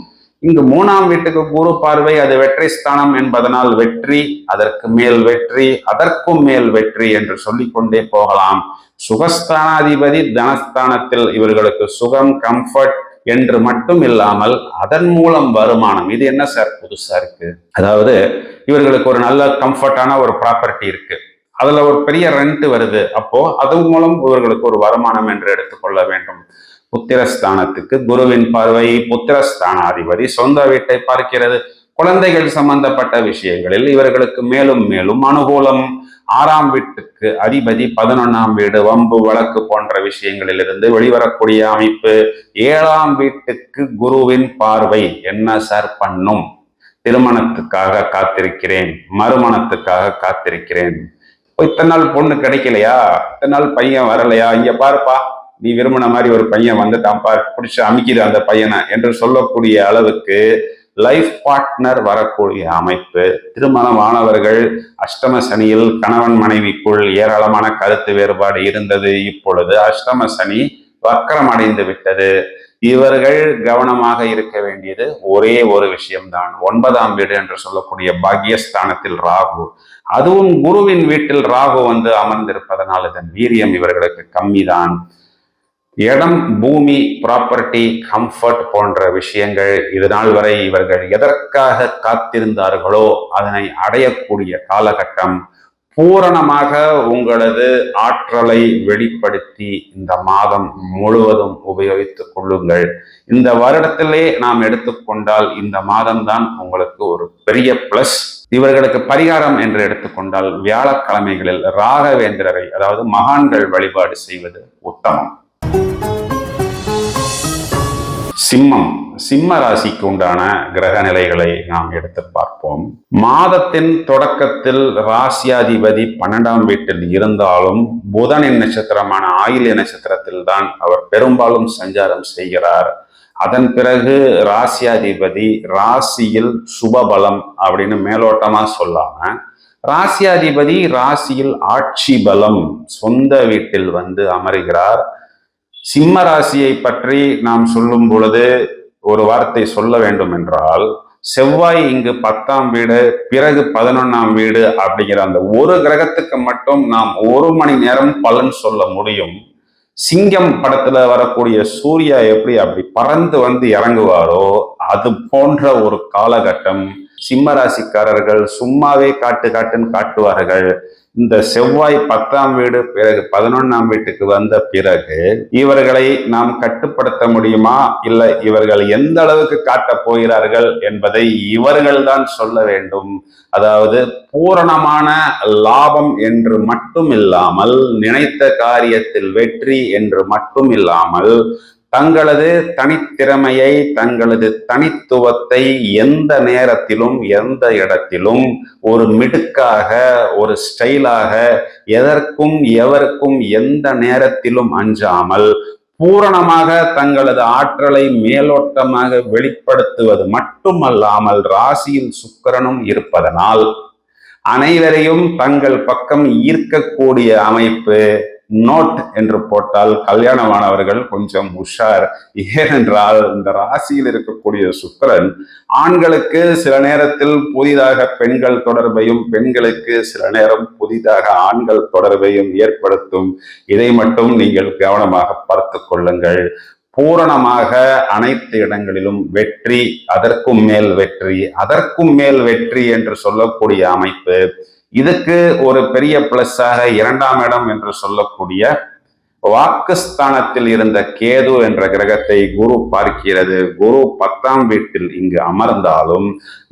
இங்கு 3ஆம் வீட்டுக்கு குரு பார்வை, அது வெற்றி ஸ்தானம் என்பதனால் வெற்றி, அதற்கு மேல் வெற்றி, அதற்கும் மேல் வெற்றி என்று சொல்லிக்கொண்டே போகலாம். சுகஸ்தானாதிபதி தனஸ்தானத்தில் இவர்களுக்கு சுகம், கம்ஃபர்ட் என்று மட்டும் இல்லாமல் அதன் மூலம் வருமானம். இது என்ன சார் புதுசா இருக்கு? அதாவது இவர்களுக்கு ஒரு நல்ல கம்ஃபர்டான ஒரு ப்ராப்பர்ட்டி இருக்கு, அதுல ஒரு பெரிய ரெண்ட் வருது, அப்போ அது மூலம் இவர்களுக்கு ஒரு வருமானம் என்று எடுத்துக்கொள்ள வேண்டும். புத்திரஸ்தானத்துக்கு குருவின் பார்வை, புத்திரஸ்தானாதிபதி சொந்த வீட்டை பார்க்கிறது. குழந்தைகள் சம்பந்தப்பட்ட விஷயங்களில் இவர்களுக்கு மேலும் மேலும் அனுகூலம். 6ஆம் வீட்டுக்கு அதிபதி 11ஆம் வீடு, வம்பு வழக்கு போன்ற விஷயங்களில் இருந்து வெளிவரக்கூடிய அமைப்பு. 7ஆம் வீட்டுக்கு குருவின் பார்வை என்ன சார் பண்ணும்? திருமணத்துக்காக காத்திருக்கிறேன், மறுமணத்துக்காக காத்திருக்கிறேன், இத்தனை நாள் பொண்ணு கிடைக்கலையா, இத்தனை நாள் பையன் வரலையா, இங்க பாருப்பா நீ விரும்பின மாதிரி ஒரு பையன் வந்துட்டான்ப்பா, பிடிச்சு அமைக்குது அந்த பையனை என்று சொல்லக்கூடிய அளவுக்கு லைஃப் பார்ட்னர் வரக்கூடிய அமைப்பு. திருமணமானவர்கள் அஷ்டம சனியில் கணவன் மனைவிக்குள் ஏராளமான கருத்து வேறுபாடு இருந்தது, இப்பொழுது அஷ்டம சனி வக்கரம் அடைந்து விட்டது. இவர்கள் கவனமாக இருக்க வேண்டியது ஒரே ஒரு விஷயம்தான். 9ஆம் வீடு என்று சொல்லக்கூடிய பாக்யஸ்தானத்தில் ராகு, அதுவும் குருவின் வீட்டில் ராகு வந்து அமர்ந்திருப்பதனால் இதன் வீரியம் இவர்களுக்கு கம்மிதான். இடம், பூமி, ப்ராப்பர்ட்டி, கம்ஃபர்ட் போன்ற விஷயங்கள் இதனால் வரை இவர்கள் எதற்காக காத்திருந்தார்களோ அதனை அடையக்கூடிய காலகட்டம். பூரணமாக உங்களது ஆற்றலை வெளிப்படுத்தி இந்த மாதம் முழுவதும் உபயோகித்துக் கொள்ளுங்கள். இந்த வருடத்திலே நாம் எடுத்துக்கொண்டால் இந்த மாதம்தான் உங்களுக்கு ஒரு பெரிய பிளஸ். இவர்களுக்கு பரிகாரம் என்று எடுத்துக்கொண்டால் வியாழக்கிழமைகளில் ராகவேந்திரரை, அதாவது மகான்கள் வழிபாடு செய்வது உத்தமம். சிம்ம ராசிக்கு உண்டான கிரக நிலைகளை நாம் எடுத்து பார்ப்போம். மாதத்தின் தொடக்கத்தில் ராசியாதிபதி 12ஆம் வீட்டில் இருந்தாலும் புதனின் நட்சத்திரமான ஆயில்ய நட்சத்திரத்தில் தான் அவர் பெரும்பாலும் சஞ்சாரம் செய்கிறார். அதன் பிறகு ராசியாதிபதி ராசியில் சுபபலம் அப்படின்னு மேலோட்டமா சொல்லாம ராசியாதிபதி ராசியில் ஆட்சி பலம் சொந்த வீட்டில் வந்து அமர்கிறார். சிம்ம ராசியை பற்றி நாம் சொல்லும் பொழுது ஒரு வார்த்தை சொல்ல வேண்டும் என்றால், செவ்வாய் இங்கு 10ஆம் வீடு, பிறகு 11ஆம் வீடு அப்படிங்கிற அந்த ஒரு கிரகத்துக்கு மட்டும் நாம் 1 மணி நேரம் பலன் சொல்ல முடியும். சிங்கம் படத்துல வரக்கூடிய சூர்யா எப்படி அப்படி பறந்து வந்து இறங்குவாரோ அது போன்ற ஒரு காலகட்டம் சிம்ம ராசிக்காரர்கள் சும்மாவே காட்டுன்னு காட்டுவார்கள். இந்த செவ்வாய் 10ஆம் வீடு பிறகு 11ஆம் வீட்டுக்கு வந்த பிறகு இவர்களை நாம் கட்டுப்படுத்த முடியுமா, இல்லை இவர்கள் எந்த அளவுக்கு காட்டப் போகிறார்கள் என்பதை இவர்கள் தான் சொல்ல வேண்டும். அதாவது பூரணமான லாபம் என்று மட்டும் இல்லாமல், நினைத்த காரியத்தில் வெற்றி என்று மட்டும் இல்லாமல், தங்களது தனித்திறமையை, தங்களது தனித்துவத்தை எந்த நேரத்திலும் எந்த இடத்திலும் ஒரு மிடுக்காக, ஒரு ஸ்டைலாக, எதற்கும் எவருக்கும் எந்த நேரத்திலும் அஞ்சாமல் பூரணமாக தங்களது ஆற்றலை மேலோட்டமாக வெளிப்படுத்துவது மட்டுமல்லாமல் ராசியில் சுக்கிரனும் இருப்பதனால் அனைவரையும் தங்கள் பக்கம் ஈர்க்கக்கூடிய அமைப்பு. நோட் என்று போட்டால் கல்யாணமானவர்கள் கொஞ்சம் உஷார். ஏனென்றால் இந்த ராசியில் இருக்கக்கூடிய சுக்கிரன் ஆண்களுக்கு சில நேரத்தில் புதிதாக பெண்கள் தொடர்பையும், பெண்களுக்கு சில நேரம் புதிதாக ஆண்கள் தொடர்பையும் ஏற்படுத்தும். இதை மட்டும் நீங்கள் கவனமாக பார்த்து கொள்ளுங்கள். பூரணமாக அனைத்து இடங்களிலும் வெற்றி, அதற்கும் மேல் வெற்றி, அதற்கும் மேல் வெற்றி என்று சொல்லக்கூடிய அமைப்பு. இதுக்கு ஒரு பெரிய பிளஸ்ஸாக 2ஆம் இடம் என்று சொல்லக்கூடிய வாக்குஸ்தானத்தில் இருந்த கேது என்ற கிரகத்தை குரு பார்க்கிறது. குரு 10ஆம் வீட்டில் இங்கு அமர்ந்தாலும்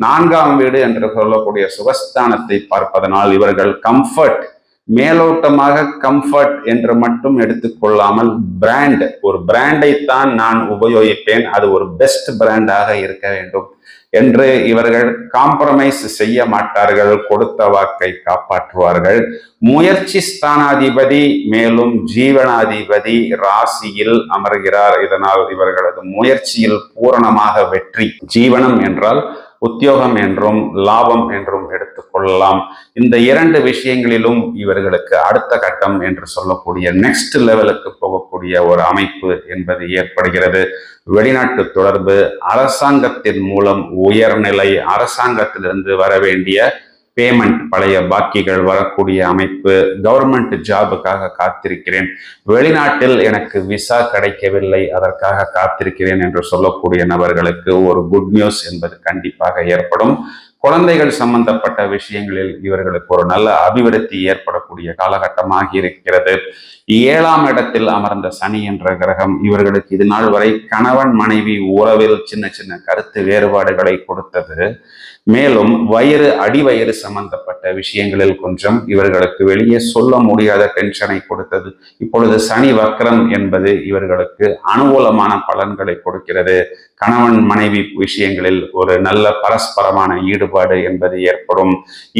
4ஆம் வீடு என்று சொல்லக்கூடிய சுகஸ்தானத்தை பார்ப்பதனால் இவர்கள் கம்ஃபர்ட், மேலோட்டமாக கம்ஃபர்ட் என்று மட்டும் எடுத்துக்கொள்ளாமல் பிராண்ட், ஒரு பிராண்டை தான் நான் உபயோகிப்பேன், அது ஒரு பெஸ்ட் பிராண்டாக இருக்க வேண்டும் என்று இவர்கள் காம்ப்ரமைஸ் செய்ய மாட்டார்கள். கொடுத்த வாக்கை காப்பாற்றுவார்கள். முயற்சி ஸ்தானாதிபதி மேலும் ஜீவனாதிபதி ராசியில் அமர்கிறார். இதனால் இவர்களது முயற்சியில் பூரணமாக வெற்றி. ஜீவனம் என்றால் உத்தியோகம் என்றும் லாபம் என்றும் எடுத்துக்கொள்ளலாம். இந்த 2 விஷயங்களிலும் இவர்களுக்கு அடுத்த கட்டம் என்று சொல்லக்கூடிய நெக்ஸ்ட் லெவலுக்கு போகக்கூடிய ஒரு அமைப்பு என்பது ஏற்படுகிறது. வெளிநாட்டு தொடர்பு, அரசாங்கத்தின் மூலம் உயர்நிலை, அரசாங்கத்திலிருந்து வர வேண்டிய பேமெண்ட், பழைய பாக்கிகள் வரக்கூடிய அமைப்பு. கவர்மெண்ட் ஜாபுக்காக காத்திருக்கிறேன், வெளிநாட்டில் எனக்கு விசா கிடைக்கவில்லை, அதற்காக காத்திருக்கிறேன் என்று சொல்லக்கூடிய நபர்களுக்கு ஒரு குட் நியூஸ் என்பது கண்டிப்பாக ஏற்படும். குழந்தைகள் சம்பந்தப்பட்ட விஷயங்களில் இவர்களுக்கு ஒரு நல்ல அபிவிருத்தி ஏற்படக்கூடிய காலகட்டமாக இருக்கிறது. 7ஆம் இடத்தில் அமர்ந்த சனி என்ற கிரகம் இவர்களுக்கு இது நாள் வரை கணவன் மனைவி உறவில் சின்ன சின்ன கருத்து வேறுபாடுகளை கொடுத்தது. மேலும் அடிவயிறு சம்பந்தப்பட்ட விஷயங்களில் கொஞ்சம் இவர்களுக்கு வெளியே சொல்ல முடியாத டென்ஷனை கொடுத்தது. இப்பொழுது சனி வக்ரம் என்பது இவர்களுக்கு அனுகூலமான பலன்களை கொடுக்கிறது. கணவன் மனைவி விஷயங்களில் ஒரு நல்ல பரஸ்பரமான ஈடுபாடு என்பது ஏற்படும்.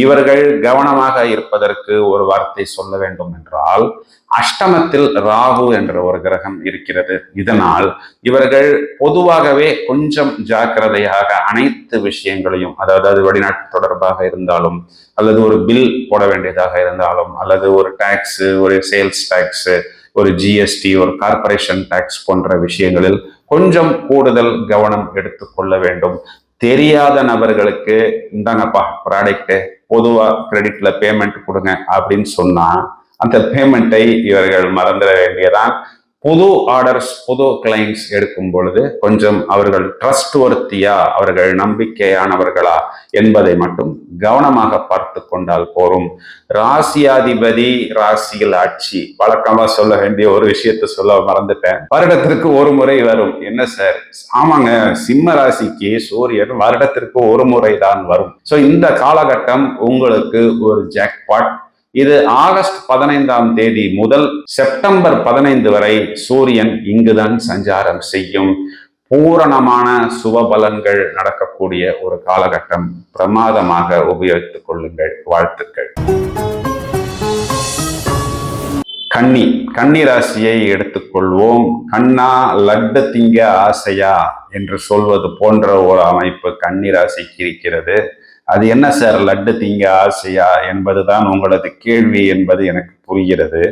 இவர்கள் கவனமாக இருப்பதற்கு ஒரு வார்த்தை சொல்ல வேண்டும் என்றால், அஷ்டமத்தில் ராகு என்ற ஒரு கிரகம் இருக்கிறது. இதனால் இவர்கள் பொதுவாகவே கொஞ்சம் ஜாக்கிரதையாக அனைத்து விஷயங்களையும், அதாவது வெளிநாட்டு தொடர்பாக இருந்தாலும், அல்லது ஒரு பில் போட வேண்டியதாக இருந்தாலும், அல்லது ஒரு டாக்ஸ், ஒரு சேல்ஸ் டாக்ஸ், ஒரு ஜிஎஸ்டி, ஒரு கார்பரேஷன் டாக்ஸ் போன்ற விஷயங்களில் கொஞ்சம் கூடுதல் கவனம் எடுத்துக்கொள்ள வேண்டும். தெரியாத நபர்களுக்கு இந்தாங்கப்பா ப்ராடக்ட், பொதுவா கிரெடிட்ல பேமெண்ட் கொடுங்க அப்படின்னு சொன்னா அந்த பேமெண்ட்டை இவர்கள் மறந்துட வேண்டியதான். புது ஆர்டர்ஸ், புது கிளைண்ட்ஸ் எடுக்கும் பொழுது கொஞ்சம் அவர்கள் ட்ரஸ்ட் வர்த்தியா, அவர்கள் நம்பிக்கையானவர்களா என்பதை மட்டும் கவனமாக பார்த்து கொண்டால் போரும். ராசியாதிபதி ராசியில் ஆட்சி, வழக்கமா சொல்ல வேண்டிய ஒரு விஷயத்த சொல்ல மறந்துட்டேன். வருடத்திற்கு ஒரு முறை வரும். என்ன சார்? ஆமாங்க, சிம்ம ராசிக்கு சூரியன் வருடத்திற்கு ஒரு முறை தான் வரும். ஸோ இந்த காலகட்டம் உங்களுக்கு ஒரு ஜாக்பாட். இது ஆகஸ்ட் 15ஆம் தேதி முதல் செப்டம்பர் 15 வரை சூரியன் இங்குதான் சஞ்சாரம் செய்யும். பூரணமான சுபபலன்கள் நடக்கக்கூடிய ஒரு காலகட்டம். பிரமாதமாக உபயோகித்துக் கொள்ளுங்கள். வாழ்த்துக்கள். கன்னி ராசியை எடுத்துக்கொள்வோம். கண்ணா லட்டு திங்க ஆசையா என்று சொல்வது போன்ற ஒரு அமைப்பு கன்னி ராசிக்கு இருக்கிறது. அது என்ன சார் லட்டு திங்க ஆசையா என்பதுதான் உங்களது கேள்வி என்பது எனக்கு புரிகிறது.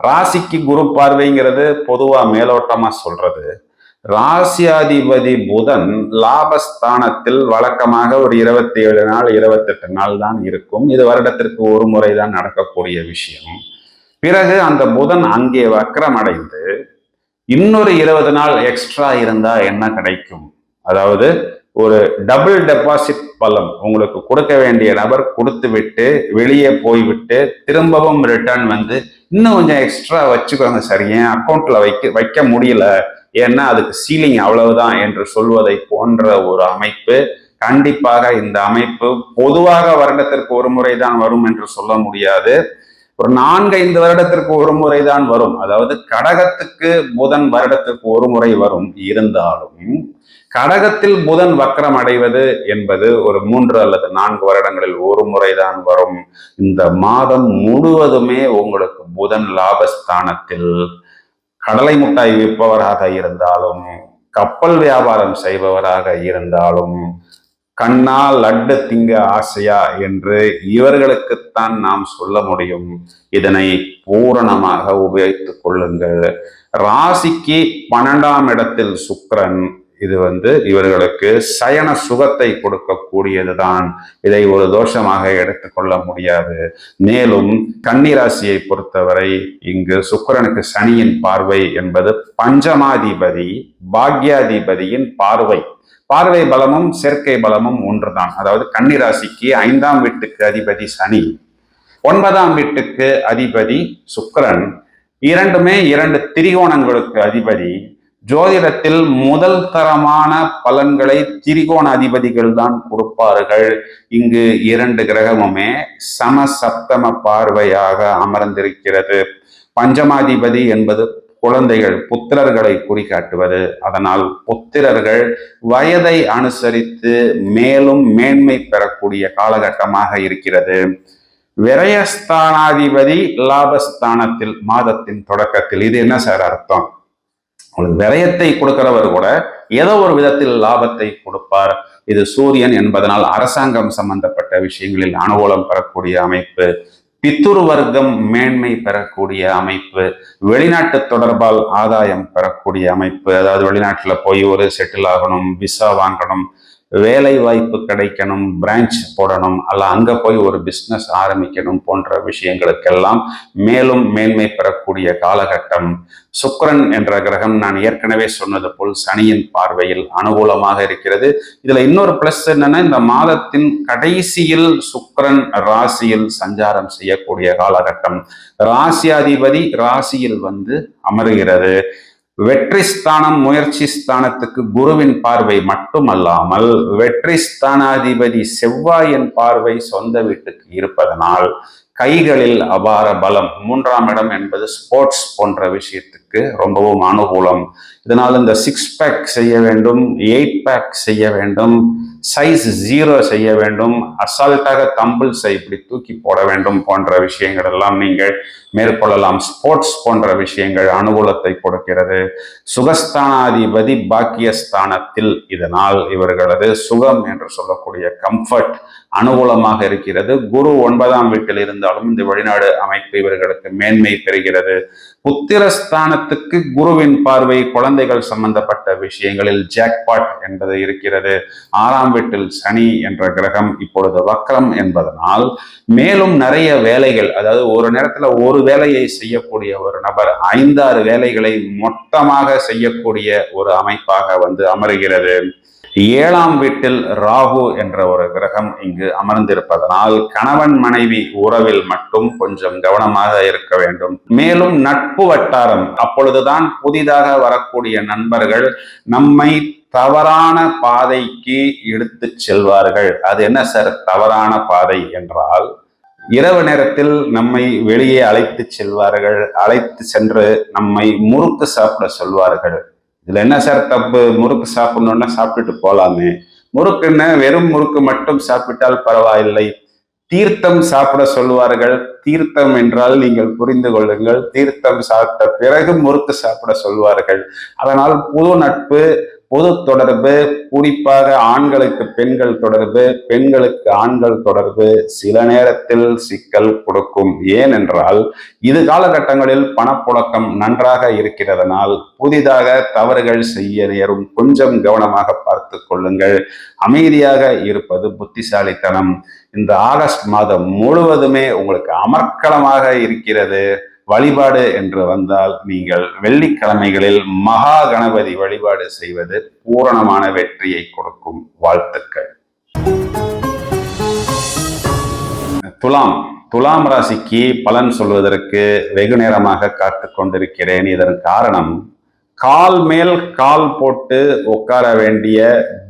ராசிக்கு குரு பார்வைங்கிறது பொதுவா மேலோட்டமா சொல்றது. ராசியாதிபதி புதன் லாபஸ்தானத்தில் வழக்கமாக ஒரு 27 நாள் 28 நாள் தான் இருக்கும். இது வருடத்திற்கு ஒரு முறை தான் நடக்கக்கூடிய விஷயம். பிறகு அந்த புதன் அங்கே வக்ரம் அடைந்து இன்னொரு 20 நாள் எக்ஸ்ட்ரா இருந்தா என்ன கிடைக்கும்? அதாவது ஒரு டபுள் டெபாசிட் பலம் உங்களுக்கு கொடுக்க வேண்டிய நபர் கொடுத்து விட்டு வெளியே போய்விட்டு திரும்பவும் ரிட்டர்ன் வந்து இன்னும் கொஞ்சம் எக்ஸ்ட்ரா வச்சுக்கோங்க சார், என் அக்கௌண்ட்ல வைக்க முடியல, ஏன்னா அதுக்கு சீலிங் அவ்வளவுதான் என்று சொல்வதை போன்ற ஒரு அமைப்பு. கண்டிப்பாக இந்த அமைப்பு பொதுவாக வருடத்திற்கு ஒரு முறை தான் வரும் என்று சொல்ல முடியாது. ஒரு 4-5 வருடத்திற்கு ஒரு முறை தான் வரும். அதாவது கடகத்துக்கு புதன் வருடத்திற்கு ஒரு முறை வரும். இருந்தாலும் கடகத்தில் புதன் வக்ரம் அடைவது என்பது ஒரு 3 அல்லது 4 வருடங்களில் ஒரு முறைதான் வரும். இந்த மாதம் முழுவதுமே உங்களுக்கு புதன் லாபஸ்தானத்தில் கடலை மிட்டாய் விற்பவராக இருந்தாலும், கப்பல் வியாபாரம் செய்பவராக இருந்தாலும், கண்ணா லட்டு திங்க ஆசையா என்று இவர்களுக்குத்தான் நாம் சொல்ல முடியும். இதனை பூரணமாக உபயோகித்துக் கொள்ளுங்கள். ராசிக்கு 12ஆம் இடத்தில் சுக்கிரன், இது இவர்களுக்கு சயன சுகத்தை கொடுக்கக்கூடியதுதான். இதை ஒரு தோஷமாக எடுத்துக்கொள்ள முடியாது. மேலும் கன்னிராசியை பொறுத்தவரை இங்கு சுக்கிரனுக்கு சனியின் பார்வை என்பது பஞ்சமாதிபதி பாக்யாதிபதியின் பார்வை. பார்வை பலமும் சேர்க்கை பலமும் ஒன்றுதான். அதாவது கன்னிராசிக்கு 5ஆம் வீட்டுக்கு அதிபதி சனி, 9ஆம் வீட்டுக்கு அதிபதி சுக்கிரன், இரண்டுமே 2 திரிகோணங்களுக்கு அதிபதி. ஜோதிடத்தில் முதல் தரமான பலன்களை திரிகோண அதிபதிகள் தான் கொடுப்பார்கள். இங்கு 2 கிரகமுமே சமசப்தம பார்வையாக அமர்ந்திருக்கிறது. பஞ்சமாதிபதி என்பது குழந்தைகள், புத்திரர்களை குறிகாட்டுவது. அதனால் புத்திரர்கள் வயதை அனுசரித்து மேலும் மேன்மை பெறக்கூடிய காலகட்டமாக இருக்கிறது. விரயஸ்தானாதிபதி லாபஸ்தானத்தில் மாதத்தின் தொடக்கத்தில். இது என்ன சார் அர்த்தம்? உங்களுக்கு விரயத்தை கொடுக்கிறவர் கூட ஏதோ ஒரு விதத்தில் லாபத்தை கொடுப்பார். இது சூரியன் என்பதனால் அரசாங்கம் சம்பந்தப்பட்ட விஷயங்களில் அனுகூலம் பெறக்கூடிய அமைப்பு, பித்துரு வர்க்கம் மேன்மை பெறக்கூடிய அமைப்பு, வெளிநாட்டு தொடர்பால் ஆதாயம் பெறக்கூடிய அமைப்பு. அதாவது வெளிநாட்டில் போய் ஒரு செட்டில் ஆகணும், விசா வாங்கணும், வேலை வாய்ப்பு கிடைக்கணும், பிரான்ச் போடணும், அல்ல அங்கே போய் ஒரு பிஸ்னஸ் ஆரம்பிக்கணும் போன்ற விஷயங்களுக்கெல்லாம் மேலும் மேன்மை பெறக்கூடிய காலகட்டம். சுக்கிரன் என்ற கிரகம் நான் ஏற்கனவே சொன்னது போல் சனியின் பார்வையில் அனுகூலமாக இருக்கிறது. இதுல இன்னொரு பிளஸ் என்னன்னா, இந்த மாதத்தின் கடைசியில் சுக்கிரன் ராசியில் சஞ்சாரம் செய்யக்கூடிய காலகட்டம். ராசியாதிபதி ராசியில் அமருகிறது. வெற்றி ஸ்தானம் முயற்சி ஸ்தானத்துக்கு குருவின் பார்வை மட்டுமல்லாமல் வெற்றி ஸ்தானாதிபதி செவ்வாயின் பார்வை சொந்த வீட்டுக்கு இருப்பதனால் கைகளில் அபார பலம். 3ஆம் இடம் என்பது ஸ்போர்ட்ஸ் போன்ற விஷயத்துக்கு ரொம்பவும் அனுகூலம். இதனால் இந்த 6 பேக் செய்ய வேண்டும், 8 பேக் செய்ய வேண்டும், சைஸ் 0 செய்ய வேண்டும், அசால்ட்டாக தம்பிள்ஸை இப்படி தூக்கி போட வேண்டும் போன்ற விஷயங்கள் எல்லாம் நீங்கள் மேற்கொள்ளலாம். ஸ்போர்ட்ஸ் போன்ற விஷயங்கள் அனுகூலத்தை கொடுக்கிறது. சுகஸ்தானாதிபதி பாக்கியஸ்தானத்தில், இதனால் இவர்களது சுகம் என்று சொல்லக்கூடிய கம்ஃபர்ட் அனுகூலமாக இருக்கிறது. குரு 9ஆம் வீட்டில் இருந்தாலும் இந்த வெளிநாடு அமைப்பு இவர்களுக்கு மேன்மை பெறுகிறது. புத்திரஸ்தானத்துக்கு குருவின் பார்வை குழந்தைகள் சம்பந்தப்பட்ட விஷயங்களில் ஜாக்பாட் என்பது இருக்கிறது. 6ஆம் வீட்டில் சனி என்ற கிரகம் இப்பொழுது வக்ரம் என்பதனால் மேலும் நிறைய வேலைகள், அதாவது ஒரு நேரத்துல ஒரு வேலையை செய்யக்கூடிய ஒரு நபர் 5-6 வேலைகளை மொத்தமாக செய்யக்கூடிய ஒரு அமைப்பாக அமருகிறது. 7ஆம் வீட்டில் ராகு என்ற ஒரு கிரகம் இங்கு அமர்ந்திருப்பதனால் கணவன் மனைவி உறவில் மட்டும் கொஞ்சம் கவனமாக இருக்க வேண்டும். மேலும் நட்பு வட்டாரம், அப்பொழுதுதான் புதிதாக வரக்கூடிய நண்பர்கள் நம்மை தவறான பாதைக்கு எடுத்து செல்வார்கள். அது என்ன சார் தவறான பாதை என்றால், இரவு நேரத்தில் நம்மை வெளியே அழைத்து செல்வார்கள். அழைத்து சென்று நம்மை முறுக்கு சாப்பிட சொல்வார்கள். இதுல என்ன சார் தப்பு? முறுக்கு சாப்பிடணும்னா சாப்பிட்டுட்டு போலாமே. முறுக்குன்னு வெறும் முறுக்கு மட்டும் சாப்பிட்டால் பரவாயில்லை. தீர்த்தம் சாப்பிட சொல்வார்கள். தீர்த்தம் என்றால் நீங்கள் புரிந்து கொள்ளுங்கள், தீர்த்தம் சாப்பிட்ட பிறகு முறுக்கு சாப்பிட சொல்வார்கள். அதனால் புது நட்பு, பொது தொடர்பு, குறிப்பாக ஆண்களுக்கு பெண்கள் தொடர்பு, பெண்களுக்கு ஆண்கள் தொடர்பு சில நேரத்தில் சிக்கல் கொடுக்கும். ஏனென்றால் இது காலகட்டங்களில் பணப்புழக்கம் நன்றாக இருக்கிறதனால் புதிதாக தவறுகள் செய்ய நேரும். கொஞ்சம் கவனமாக பார்த்து கொள்ளுங்கள். அமைதியாக இருப்பது புத்திசாலித்தனம். இந்த ஆகஸ்ட் மாதம் முழுவதுமே உங்களுக்கு அமர்க்களமாக இருக்கிறது. வழிபாடு என்று வந்தால் நீங்கள் வெள்ளிக்கிழமைகளில் மகா கணபதி வழிபாடு செய்வது பூரணமான வெற்றியை கொடுக்கும். வாழ்த்துக்கள். துலாம் ராசிக்கு பலன் சொல்வதற்கு வெகு நேரமாக காத்து கொண்டிருக்கிறேன். இதன் காரணம், கால் மேல் கால் போட்டு உட்கார வேண்டிய,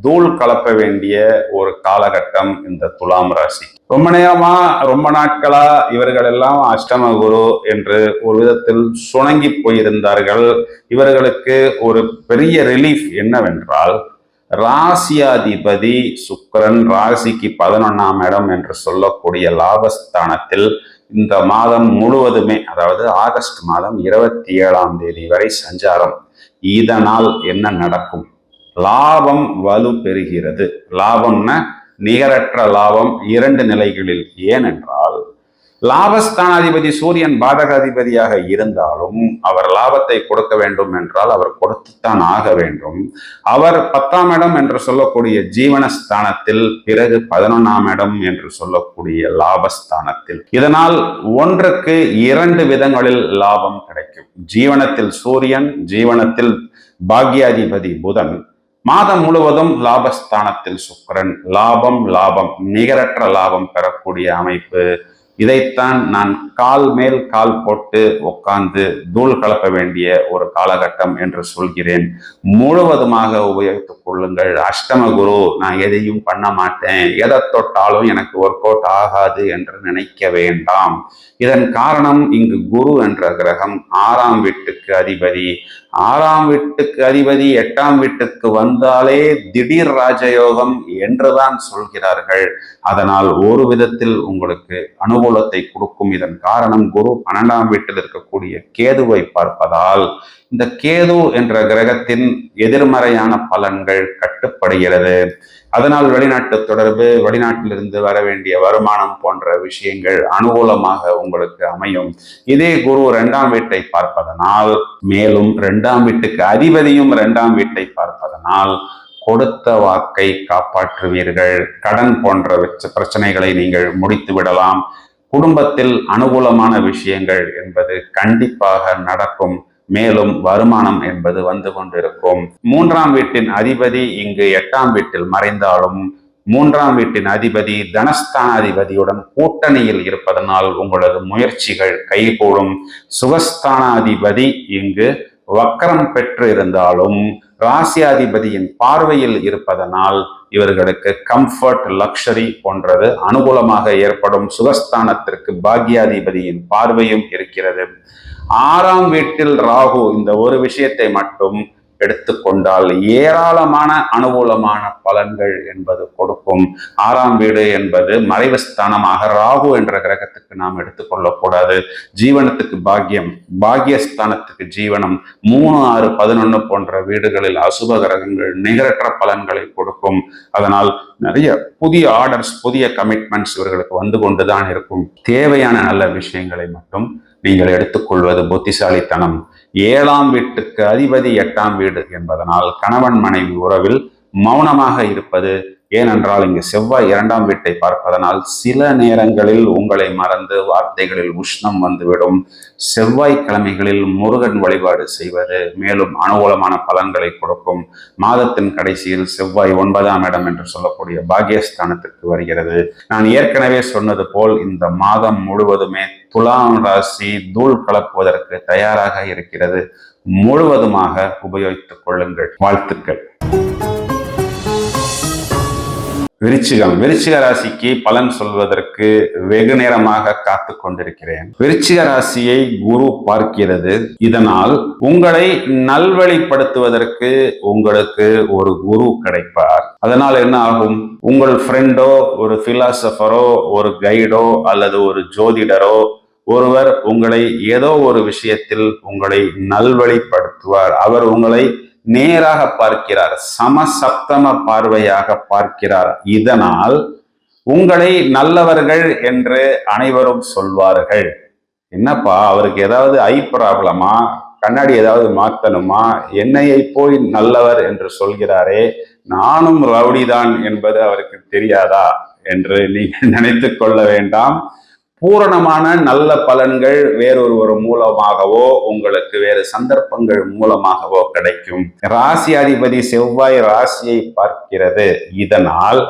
தூள் கலப்ப வேண்டிய ஒரு காலகட்டம் இந்த துலாம் ராசி. ரொம்ப நாட்களா இவர்கள் எல்லாம் அஷ்டம குரு என்று ஒரு விதத்தில் சுணங்கி போயிருந்தார்கள். இவர்களுக்கு ஒரு பெரிய ரிலீஃப் என்னவென்றால், ராசியாதிபதி சுக்கிரன் ராசிக்கு 11ஆம் இடம் என்று சொல்லக்கூடிய லாபஸ்தானத்தில் இந்த மாதம் முழுவதுமே, அதாவது ஆகஸ்ட் மாதம் 27ஆம் தேதி வரை சஞ்சாரம். இதனால் என்ன நடக்கும்? லாபம் வலு பெறுகிறது. லாபம்னா நிகரற்ற லாபம் 2 நிலைகளில். ஏனென்றால் லாபஸ்தானாதிபதி சூரியன் பாதகாதிபதியாக இருந்தாலும் அவர் லாபத்தை கொடுக்க வேண்டும் என்றால் அவர் கொடுத்துத்தான் ஆக வேண்டும். அவர் 10ஆம் இடம் என்று சொல்லக்கூடிய ஜீவனஸ்தானத்தில், பிறகு 11ஆம் இடம் என்று சொல்லக்கூடிய லாபஸ்தானத்தில். இதனால் ஒன்றுக்கு 2 விதங்களில் லாபம் கிடைக்கும். ஜீவனத்தில் சூரியன், ஜீவனத்தில் பாக்யாதிபதி புதன், மாதம் முழுவதும் லாபஸ்தானத்தில் சுக்கிரன். லாபம் நிகரற்ற லாபம் பெறக்கூடிய அமைப்பு. இதைத்தான் நான் கால் மேல் கால் போட்டு உட்கார்ந்து தூள் கலப்ப வேண்டிய ஒரு காலகட்டம் என்று சொல்கிறேன். முழுவதுமாக உபயோகித்துக் கொள்ளுங்கள். அஷ்டம குரு, நான் எதையும் பண்ண மாட்டேன், எதை தொட்டாலும் எனக்கு ஒர்க் அவுட் ஆகாது என்று நினைக்க வேண்டாம். இதன் காரணம், இங்கு குரு என்ற கிரகம் 6ஆம் வீட்டுக்கு அதிபதி. 6ஆம் வீட்டுக்கு அதிபதி 8ஆம் வீட்டுக்கு வந்தாலே திடீர் ராஜயோகம் என்றுதான் சொல்கிறார்கள். அதனால் ஒரு விதத்தில் உங்களுக்கு அனுகூலத்தை கொடுக்கும். இதன் காரணம், குரு 12ஆம் வீட்டில் இருக்கக்கூடிய கேதுவை பார்ப்பதால் இந்த கேது என்ற கிரகத்தின் எதிர்மறையான பலன்கள் கட்டுப்படுகிறது. அதனால் வெளிநாட்டு தொடர்பு, வெளிநாட்டிலிருந்து வர வேண்டிய வருமானம் போன்ற விஷயங்கள் அனுகூலமாக உங்களுக்கு அமையும். இதே குரு 2ஆம் வீட்டை பார்ப்பதனால், மேலும் 2ஆம் வீட்டுக்கு அதிபதியும் 2ஆம் வீட்டை பார்ப்பதனால் கொடுத்த வாக்கை காப்பாற்றுவீர்கள். கடன் போன்ற பிரச்சனைகளை நீங்கள் முடித்து விடலாம். குடும்பத்தில் அனுகூலமான விஷயங்கள் என்பது கண்டிப்பாக நடக்கும். மேலும் வருமானம் என்பது வந்து கொண்டிருக்கும். 3ஆம் வீட்டின் அதிபதி இங்கு 8ஆம் வீட்டில் மறைந்தாலும் 3ஆம் வீட்டின் அதிபதி தனஸ்தானாதிபதியுடன் கூட்டணியில் இருப்பதனால் உங்களது முயற்சிகள் கைகூடும். சுகஸ்தானாதிபதி இங்கு வக்கரம் பெற்று இருந்தாலும் ராசியாதிபதியின் பார்வையில் இருப்பதனால் இவர்களுக்கு கம்ஃபர்ட், லக்ஷரி போன்றது அனுகூலமாக ஏற்படும். சுகஸ்தானத்திற்கு பாக்யாதிபதியின் பார்வையும் இருக்கிறது. 6ஆம் வீட்டில் ராகு, இந்த ஒரு விஷயத்தை மட்டும் எடுத்துக்கொண்டால் ஏராளமான அனுகூலமான பலன்கள் என்பது கொடுக்கும். 6ஆம் வீடு என்பது மறைவு ஸ்தானமாக ராகு என்ற கிரகத்துக்கு நாம் எடுத்துக்கொள்ளக்கூடாது. ஜீவனத்துக்கு பாக்கியம், பாக்கியஸ்தானத்துக்கு ஜீவனம், 3, 6, 11 போன்ற வீடுகளில் அசுப கிரகங்கள் நிகரற்ற பலன்களை கொடுக்கும். அதனால் நிறைய புதிய ஆர்டர்ஸ், புதிய கமிட்மெண்ட்ஸ் இவர்களுக்கு வந்து கொண்டுதான் இருக்கும். தேவையான நல்ல விஷயங்களை மட்டும் நீங்கள் எடுத்துக்கொள்வது புத்திசாலித்தனம். 7ஆம் வீட்டுக்கு அதிபதி 8ஆம் வீடு என்பதனால் கணவன் மனைவி உறவில் மௌனமாக இருப்பது. ஏனென்றால் இங்கு செவ்வாய் 2ஆம் வீட்டை பார்ப்பதனால் சில நேரங்களில் உங்களை மறந்து வார்த்தைகளில் உஷ்ணம் வந்துவிடும். செவ்வாய்க்கிழமைகளில் முருகன் வழிபாடு செய்வது மேலும் அனுகூலமான பலன்களை கொடுக்கும். மாதத்தின் கடைசியில் செவ்வாய் 9ஆம் இடம் என்று சொல்லக்கூடிய பாக்கியஸ்தானத்திற்கு வருகிறது. நான் ஏற்கனவே சொன்னது போல் இந்த மாதம் முழுவதுமே துலாம் ராசி தூள் கலப்புவதற்கு தயாராக இருக்கிறது. முழுவதுமாக உபயோகித்துக் கொள்ளுங்கள். வாழ்த்துக்கள். விருச்சிக ராசிக்கு பலன் சொல்வதற்கு வெகு நேரமாக காத்து கொண்டிருக்கிறேன். விருச்சிக ராசியை குரு பார்க்கிறது. இதனால் உங்களை நல்வழிப்படுத்துவதற்கு உங்களுக்கு ஒரு குரு கிடைப்பார். அதனால் என்ன ஆகும்? உங்கள் ஃப்ரெண்டோ, ஒரு பிலாசபரோ, ஒரு கைடோ அல்லது ஒரு ஜோதிடரோ ஒருவர் உங்களை ஏதோ ஒரு விஷயத்தில் உங்களை நல்வழிப்படுத்துவார். அவர் உங்களை நேராக பார்க்கிறார், சமசப்தம பார்வையாக பார்க்கிறார். இதனால் உங்களை நல்லவர்கள் என்று அனைவரும் சொல்வார்கள். என்னப்பா அவருக்கு ஏதாவது ஐ ப்ராப்ளமா, கண்ணாடி ஏதாவது மாத்தணுமா, என்னையை போய் நல்லவர் என்று சொல்கிறாரே, நானும் ரவுடிதான் என்பது அவருக்கு தெரியாதா என்று நீங்கள் நினைத்து கொள்ள வேண்டாம். பூரணமான நல்ல பலன்கள் வேறொருவர் மூலமாகவோ உங்களுக்கு வேறு சந்தர்ப்பங்கள் மூலமாகவோ கிடைக்கும். ராசி அதிபதி செவ்வாய் ராசியை பார்க்கிறது. இதனால்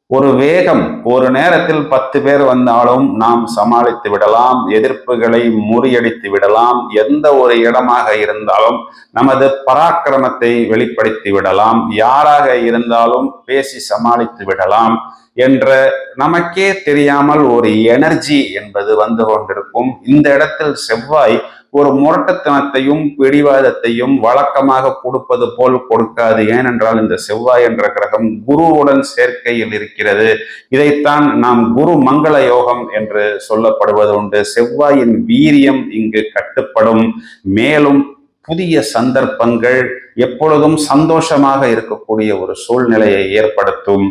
ஒரு வேகம், ஒரு நேரத்தில் 10 பேர் வந்தாலும் நாம் சமாளித்து விடலாம், எதிர்ப்புகளை முறியடித்து விடலாம், எந்த ஒரு இடமாக இருந்தாலும் நமது பராக்கிரமத்தை வெளிப்படுத்தி விடலாம், யாராக இருந்தாலும் பேசி சமாளித்து விடலாம் என்ற நமக்கே தெரியாமல் ஒரு எனர்ஜி என்பது வந்து கொண்டிருக்கும். இந்த இடத்தில் செவ்வாய் ஒரு முரட்டுத்தனத்தையும் பிடிவாதத்தையும் வழக்கமாக கொடுப்பது போல் கொடுக்காது. ஏனென்றால் இந்த செவ்வாய் என்ற கிரகம் குருவுடன் சேர்க்கையில் இருக்கிறது. இதைத்தான் நாம் குரு மங்கள யோகம் என்று சொல்லப்படுவது உண்டு. செவ்வாயின் வீரியம் இங்கு கட்டுப்படும். மேலும் புதிய சந்தர்ப்பங்கள், எப்பொழுதும் சந்தோஷமாக இருக்கக்கூடிய ஒரு சூழ்நிலையை ஏற்படுத்தும்.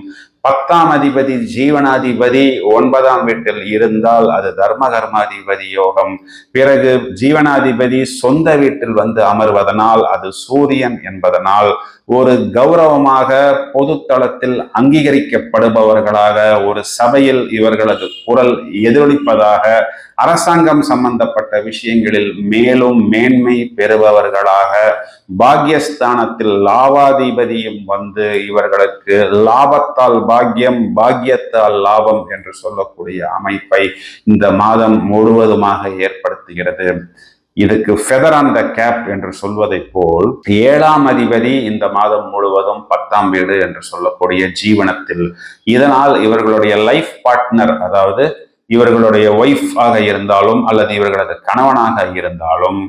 10ஆம் அதிபதி ஜீவனாதிபதி 9ஆம் வீட்டில் இருந்தால் அது தர்ம கர்மாதிபதி யோகம். பிறகு ஜீவனாதிபதி சொந்த வீட்டில் வந்து அமர்வதனால் அது சூரியன் என்பதனால் ஒரு கௌரவமாக பொது தளத்தில் அங்கீகரிக்கப்படுபவர்களாக, ஒரு சபையில் இவர்களது குரல் எதிரொலிப்பதாக, அரசாங்கம் சம்பந்தப்பட்ட விஷயங்களில் மேலும் மேன்மை பெறுபவர்களாக, பாக்யஸ்தானத்தில் லாபாதிபதியும் வந்து இவர்களுக்கு லாபத்தால் பாக்கியம், பாக்கியத்தால் லாபம் என்று சொல்லக்கூடிய அமைப்பை இந்த மாதம் முழுவதுமாக ஏற்படுத்துகிறது. இதுக்கு ஃபெதர் ஆன் த கேப் என்று சொல்வதை போல் 7ஆம் அதிபதி இந்த மாதம் முழுவதும் 10ஆம் வீடு என்று சொல்லக்கூடிய ஜீவனத்தில், இதனால் இவர்களுடைய லைஃப் பார்ட்னர், அதாவது இவர்களுடைய ஒய்ஃப் ஆக இருந்தாலும் அல்லது இவர்களது கணவனாக இருந்தாலும்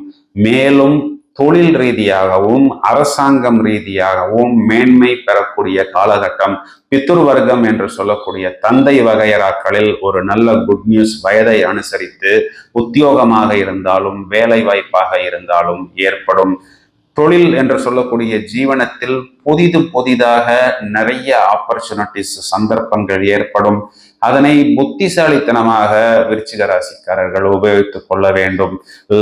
மேலும் தொழில் ரீதியாகவும் அரசாங்கம் ரீதியாகவும் மேன்மை பெறக்கூடிய காலகட்டம். பித்ருவர்க்கம் என்று சொல்லக்கூடிய தந்தை வகையராக்களில் ஒரு நல்ல குட் நியூஸ் வயதை அனுசரித்து உத்தியோகமாக இருந்தாலும் வேலை வாய்ப்பாக இருந்தாலும் ஏற்படும். தொழில் என்று சொல்லக்கூடிய ஜீவனத்தில் புதிதாக நிறைய ஆப்பர்ச்சுனிட்டிஸ், சந்தர்ப்பங்கள் ஏற்படும். அதனை புத்திசாலித்தனமாக விருச்சிக ராசிக்காரர்கள் உபயோகித்துக் கொள்ள வேண்டும்.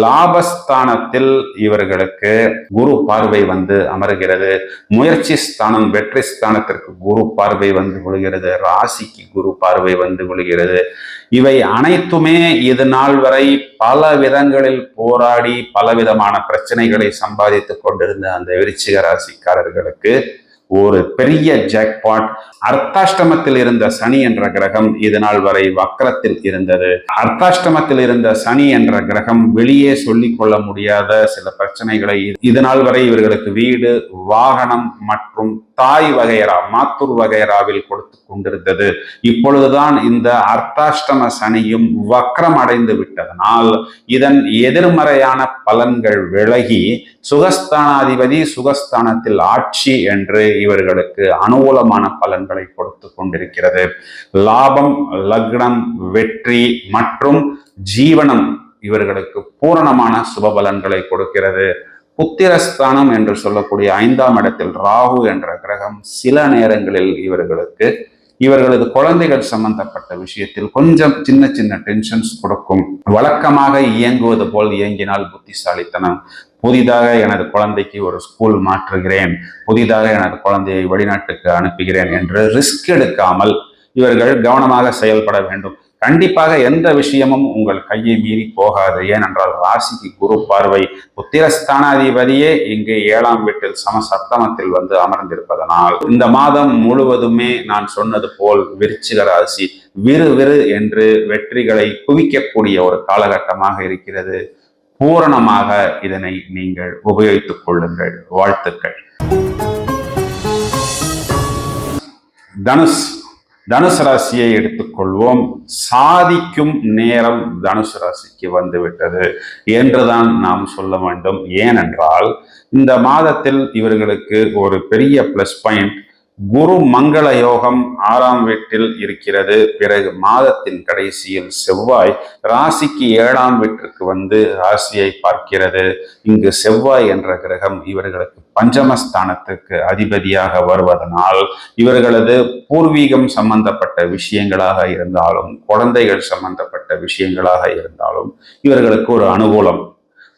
லாபஸ்தானத்தில் இவர்களுக்கு குரு பார்வை வந்து அமர்கிறது. முயற்சி ஸ்தானம், வெற்றி ஸ்தானத்திற்கு குரு பார்வை வந்து விழுகிறது. ராசிக்கு குரு பார்வை வந்து விழுகிறது. இவை அனைத்துமே இது நாள் வரை பல விதங்களில் போராடி பலவிதமான பிரச்சனைகளை சம்பாதித்துக் கொண்டிருந்த அந்த விருச்சிக ராசிக்காரர்களுக்கு ஒரு பெரிய ஜாக்பாட். அர்த்தாஷ்டமத்தில் இருந்த சனி என்ற கிரகம் இது நாள் வரை வக்ரத்தில் இருந்தது. அர்த்தாஷ்டமத்தில் இருந்த சனி என்ற கிரகம் வெளியே சொல்லிக் கொள்ள முடியாத சில பிரச்சனைகளை இது நாள் வரை இவர்களுக்கு வீடு, வாகனம் மற்றும் தாய் வகையரா, மாத்தூர் வகையராவில் கொடுத்து கொண்டிருந்தது. இப்பொழுதுதான் இந்த அர்த்தாஷ்டம சனியும் வக்ரம் அடைந்து விட்டதனால் இதன் எதிர்மறையான பலன்கள் விலகி சுகஸ்தானாதிபதி சுகஸ்தானத்தில் ஆட்சி என்று இவர்களுக்கு அனுகூலமான பலன்களை கொடுத்து கொண்டிருக்கிறது. லாபம், லக்னம், வெற்றி மற்றும் ஜீவனம் இவர்களுக்கு பூரணமான சுப பலன்களை கொடுக்கிறது. புத்திரஸ்தானம் என்று சொல்லக்கூடிய 5ஆம் இடத்தில் ராகு என்ற கிரகம் சில நேரங்களில் இவர்களது குழந்தைகள் சம்பந்தப்பட்ட விஷயத்தில் கொஞ்சம் சின்ன டென்ஷன்ஸ் கொடுக்கும். வழக்கமாக இயங்குவது போல் இயங்கினால் புத்திசாலித்தனம். புதிதாக எனது குழந்தைக்கு ஒரு ஸ்கூல் மாற்றுகிறேன், புதிதாக எனது குழந்தையை வெளிநாட்டுக்கு அனுப்புகிறேன் என்று ரிஸ்க் எடுக்காமல் இவர்கள் கவனமாக செயல்பட வேண்டும். கண்டிப்பாக எந்த விஷயமும் உங்கள் கையை மீறி போகாது. ஏனென்றால் ராசிக்கு குரு பார்வை, புத்திரஸ்தானாதிபதியே இங்கு 7ஆம் வீட்டில் சமசப்தமத்தில் வந்து அமர்ந்திருப்பதனால் இந்த மாதம் முழுவதுமே நான் சொன்னது போல் விருச்சிக ராசி விறு என்று வெற்றிகளை குவிக்கக்கூடிய ஒரு காலகட்டமாக இருக்கிறது. பூரணமாக இதனை நீங்கள் உபயோகித்துக் கொள்ளுங்கள். வாழ்த்துக்கள். தனுசு ராசியை எடுத்துக்கொள்வோம். சாதிக்கும் நேரம் தனுசு ராசிக்கு வந்துவிட்டது என்றுதான் நாம் சொல்ல வேண்டும். ஏனென்றால் இந்த மாதத்தில் இவர்களுக்கு ஒரு பெரிய பிளஸ் பாயிண்ட், குரு மங்கள யோகம் 6ஆம் வீட்டில் இருக்கிறது. பிறகு மாதத்தின் கடைசியில் செவ்வாய் ராசிக்கு 7ஆம் வீட்டிற்கு வந்து ராசியை பார்க்கிறது. இங்கு செவ்வாய் என்ற கிரகம் இவர்களுக்கு பஞ்சமஸ்தானத்துக்கு அதிபதியாக வருவதனால் இவர்களது பூர்வீகம் சம்பந்தப்பட்ட விஷயங்களாக இருந்தாலும், குழந்தைகள் சம்பந்தப்பட்ட விஷயங்களாக இருந்தாலும் இவர்களுக்கு ஒரு அனுகூலம்.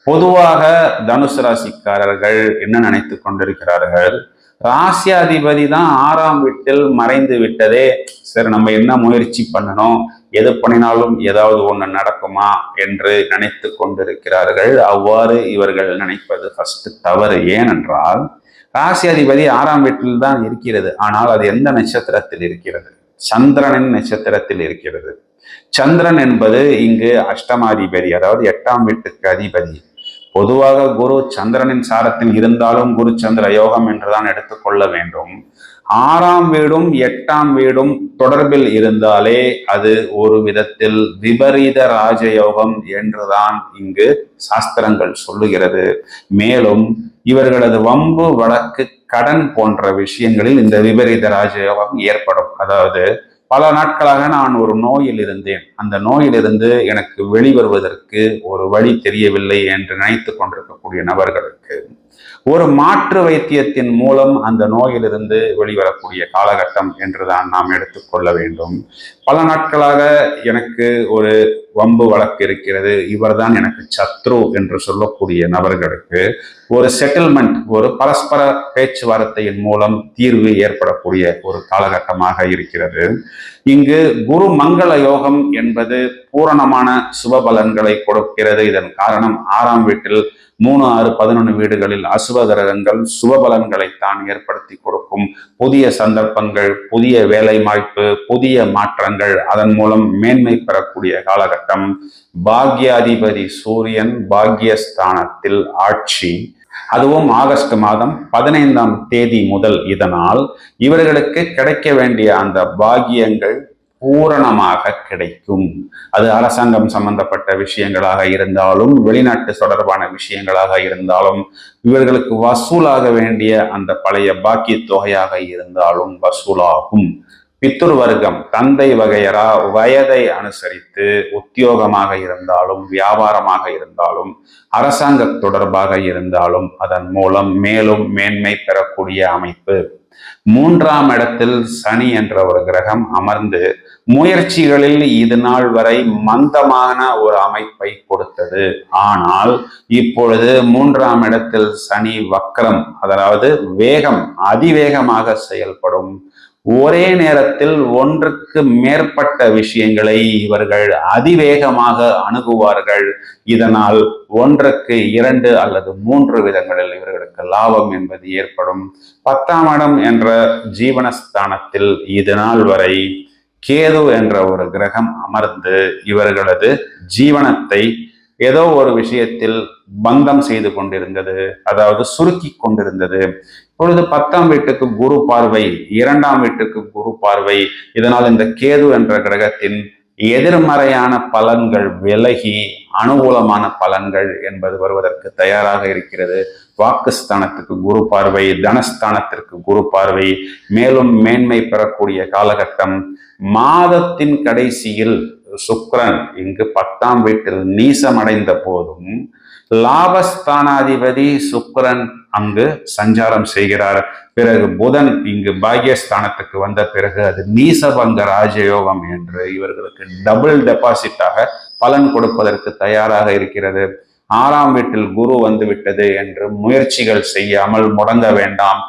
பொதுவாக தனுசு ராசிக்காரர்கள் என்ன நினைத்து கொண்டிருக்கிறார்கள், ராசியாதிபதி தான் 6ஆம் வீட்டில் மறைந்து விட்டதே, சரி நம்ம என்ன முயற்சி பண்ணணும், எது பண்ணினாலும் ஏதாவது ஒண்ணு நடக்குமா என்று நினைத்து கொண்டிருக்கிறார்கள். அவ்வாறு இவர்கள் நினைப்பது ஃபர்ஸ்ட் தவறு. ஏனென்றால் ராசியாதிபதி 6ஆம் வீட்டில் தான் இருக்கிறது. ஆனால் அது எந்த நட்சத்திரத்தில் இருக்கிறது? சந்திரனின் நட்சத்திரத்தில் இருக்கிறது. சந்திரன் என்பது இங்கு அஷ்டமாதிபதி, அதாவது 8ஆம் வீட்டுக்கு அதிபதி. பொதுவாக குரு சந்திரனின் சாரத்தில் இருந்தாலும் குரு சந்திர யோகம் என்றுதான் எடுத்துக்கொள்ள வேண்டும். 6ஆம் வீடும் 8ஆம் வீடும் தொடர்பில் இருந்தாலே அது ஒரு விதத்தில் விபரீத ராஜயோகம் என்றுதான் இங்கு சாஸ்திரங்கள் சொல்லுகிறது. மேலும் இவர்களது வம்பு வழக்கு கடன் போன்ற விஷயங்களில் இந்த விபரீத ராஜயோகம் ஏற்படும். அதாவது பல நாட்களாக நான் ஒரு நோயில் இருந்தேன், அந்த நோயிலிருந்து எனக்கு வெளிவருவதற்கு ஒரு வழி தெரியவில்லை என்று நினைத்து கொண்டிருக்கக்கூடிய நபர்களுக்கு ஒரு மாற்று வைத்தியத்தின் மூலம் அந்த நோயிலிருந்து வெளிவரக்கூடிய காலகட்டம் என்றுதான் நாம் எடுத்துக்கொள்ள வேண்டும். பல நாட்களாக எனக்கு ஒரு வம்பு வழக்கு இருக்கிறது, இவர்தான் எனக்கு சத்ரு என்று சொல்லக்கூடிய நபர்களுக்கு ஒரு செட்டில்மெண்ட், ஒரு பரஸ்பர பேச்சுவார்த்தையின் மூலம் தீர்வு ஏற்படக்கூடிய ஒரு காலகட்டமாக இருக்கிறது. இங்கு குரு மங்கள யோகம் என்பது பூரணமான சுபபலன்களை கொடுக்கிறது. இதன் காரணம் 6ஆம் வீட்டில் 3, 6, 11 வீடுகளில் அசுப கிரகங்கள் சுபபலன்களைத்தான் ஏற்படுத்தி கொடுக்கும். புதிய சந்தர்ப்பங்கள், புதிய வேலை வாய்ப்பு, புதிய மாற்றங்கள், அதன் மூலம் மேன்மை பெறக்கூடிய காலகட்டம். பாக்யாதிபதி சூரியன் பாக்யஸ்தானத்தில் ஆட்சி, அதுவும் ஆகஸ்ட் மாதம் 15ஆம் தேதி முதல். இதனால் இவர்களுக்கு கிடைக்க வேண்டிய அந்த பாக்கியங்கள் பூரணமாக கிடைக்கும். அது அரசாங்கம் சம்பந்தப்பட்ட விஷயங்களாக இருந்தாலும், வெளிநாட்டு தொடர்பான விஷயங்களாக இருந்தாலும், இவர்களுக்கு வசூலாக வேண்டிய அந்த பழைய பாக்கிய தொகையாக இருந்தாலும் வசூலாகும். பித்துர் வர்க்கம், தந்தை வகையரா வயதை அனுசரித்து உத்தியோகமாக இருந்தாலும், வியாபாரமாக இருந்தாலும், அரசாங்க தொடர்பாக இருந்தாலும் அதன் மூலம் மேலும் மேன்மை பெறக்கூடிய அமைப்பு. 3ஆம் இடத்தில் சனி என்ற ஒரு கிரகம் அமர்ந்து முயற்சிகளில் இது நாள் வரை மந்தமான ஒரு அமைப்பை கொடுத்தது. ஆனால் இப்பொழுது 3ஆம் இடத்தில் சனி வக்ரம், அதாவது வேகம், அதிவேகமாக செயல்படும். ஒரே நேரத்தில் ஒன்றுக்கு மேற்பட்ட விஷயங்களை இவர்கள் அதிவேகமாக அணுகுவார்கள். இதனால் ஒன்றுக்கு 2 அல்லது 3 விதங்களில் இவர்களுக்கு லாபம் என்பது ஏற்படும். 10ஆம் இடம் என்ற ஜீவனஸ்தானத்தில் இது நாள் வரை கேது என்ற ஒரு கிரகம் அமர்ந்து இவர்களது ஜீவனத்தை ஏதோ ஒரு விஷயத்தில் பந்தம் செய்து கொண்டிருந்தது, அதாவது சுருக்கி கொண்டிருந்தது. இப்பொழுது 10ஆம் வீட்டுக்கு குரு பார்வை, 2ஆம் வீட்டுக்கு குரு பார்வை, இதனால் இந்த கேது என்ற கிரகத்தின் எதிர்மறையான பலன்கள் விலகி அனுகூலமான பலன்கள் என்பது வருவதற்கு தயாராக இருக்கிறது. வாக்குஸ்தானத்துக்கு குரு பார்வை, தனஸ்தானத்திற்கு குரு பார்வை, மேலும் மேன்மை பெறக்கூடிய காலகட்டம். மாதத்தின் கடைசியில் சுக்கிரன் இங்கு 10ஆம் வீட்டில் நீசமடைந்த போதும் லாபஸ்தானாதிபதி சுக்கிரன் அங்கு சஞ்சாரம் செய்கிறார். பிறகு புதன் இங்கு பாக்யஸ்தானத்துக்கு வந்த பிறகு அது நீசபங்க ராஜயோகம் என்று இவர்களுக்கு டபுள் டெபாசிட்டாக பலன் கொடுப்பதற்கு தயாராக இருக்கிறது. 6ஆம் வீட்டில் குரு வந்து விட்டது என்று முயற்சிகள் செய்யாமல் முடங்க வேண்டாம்,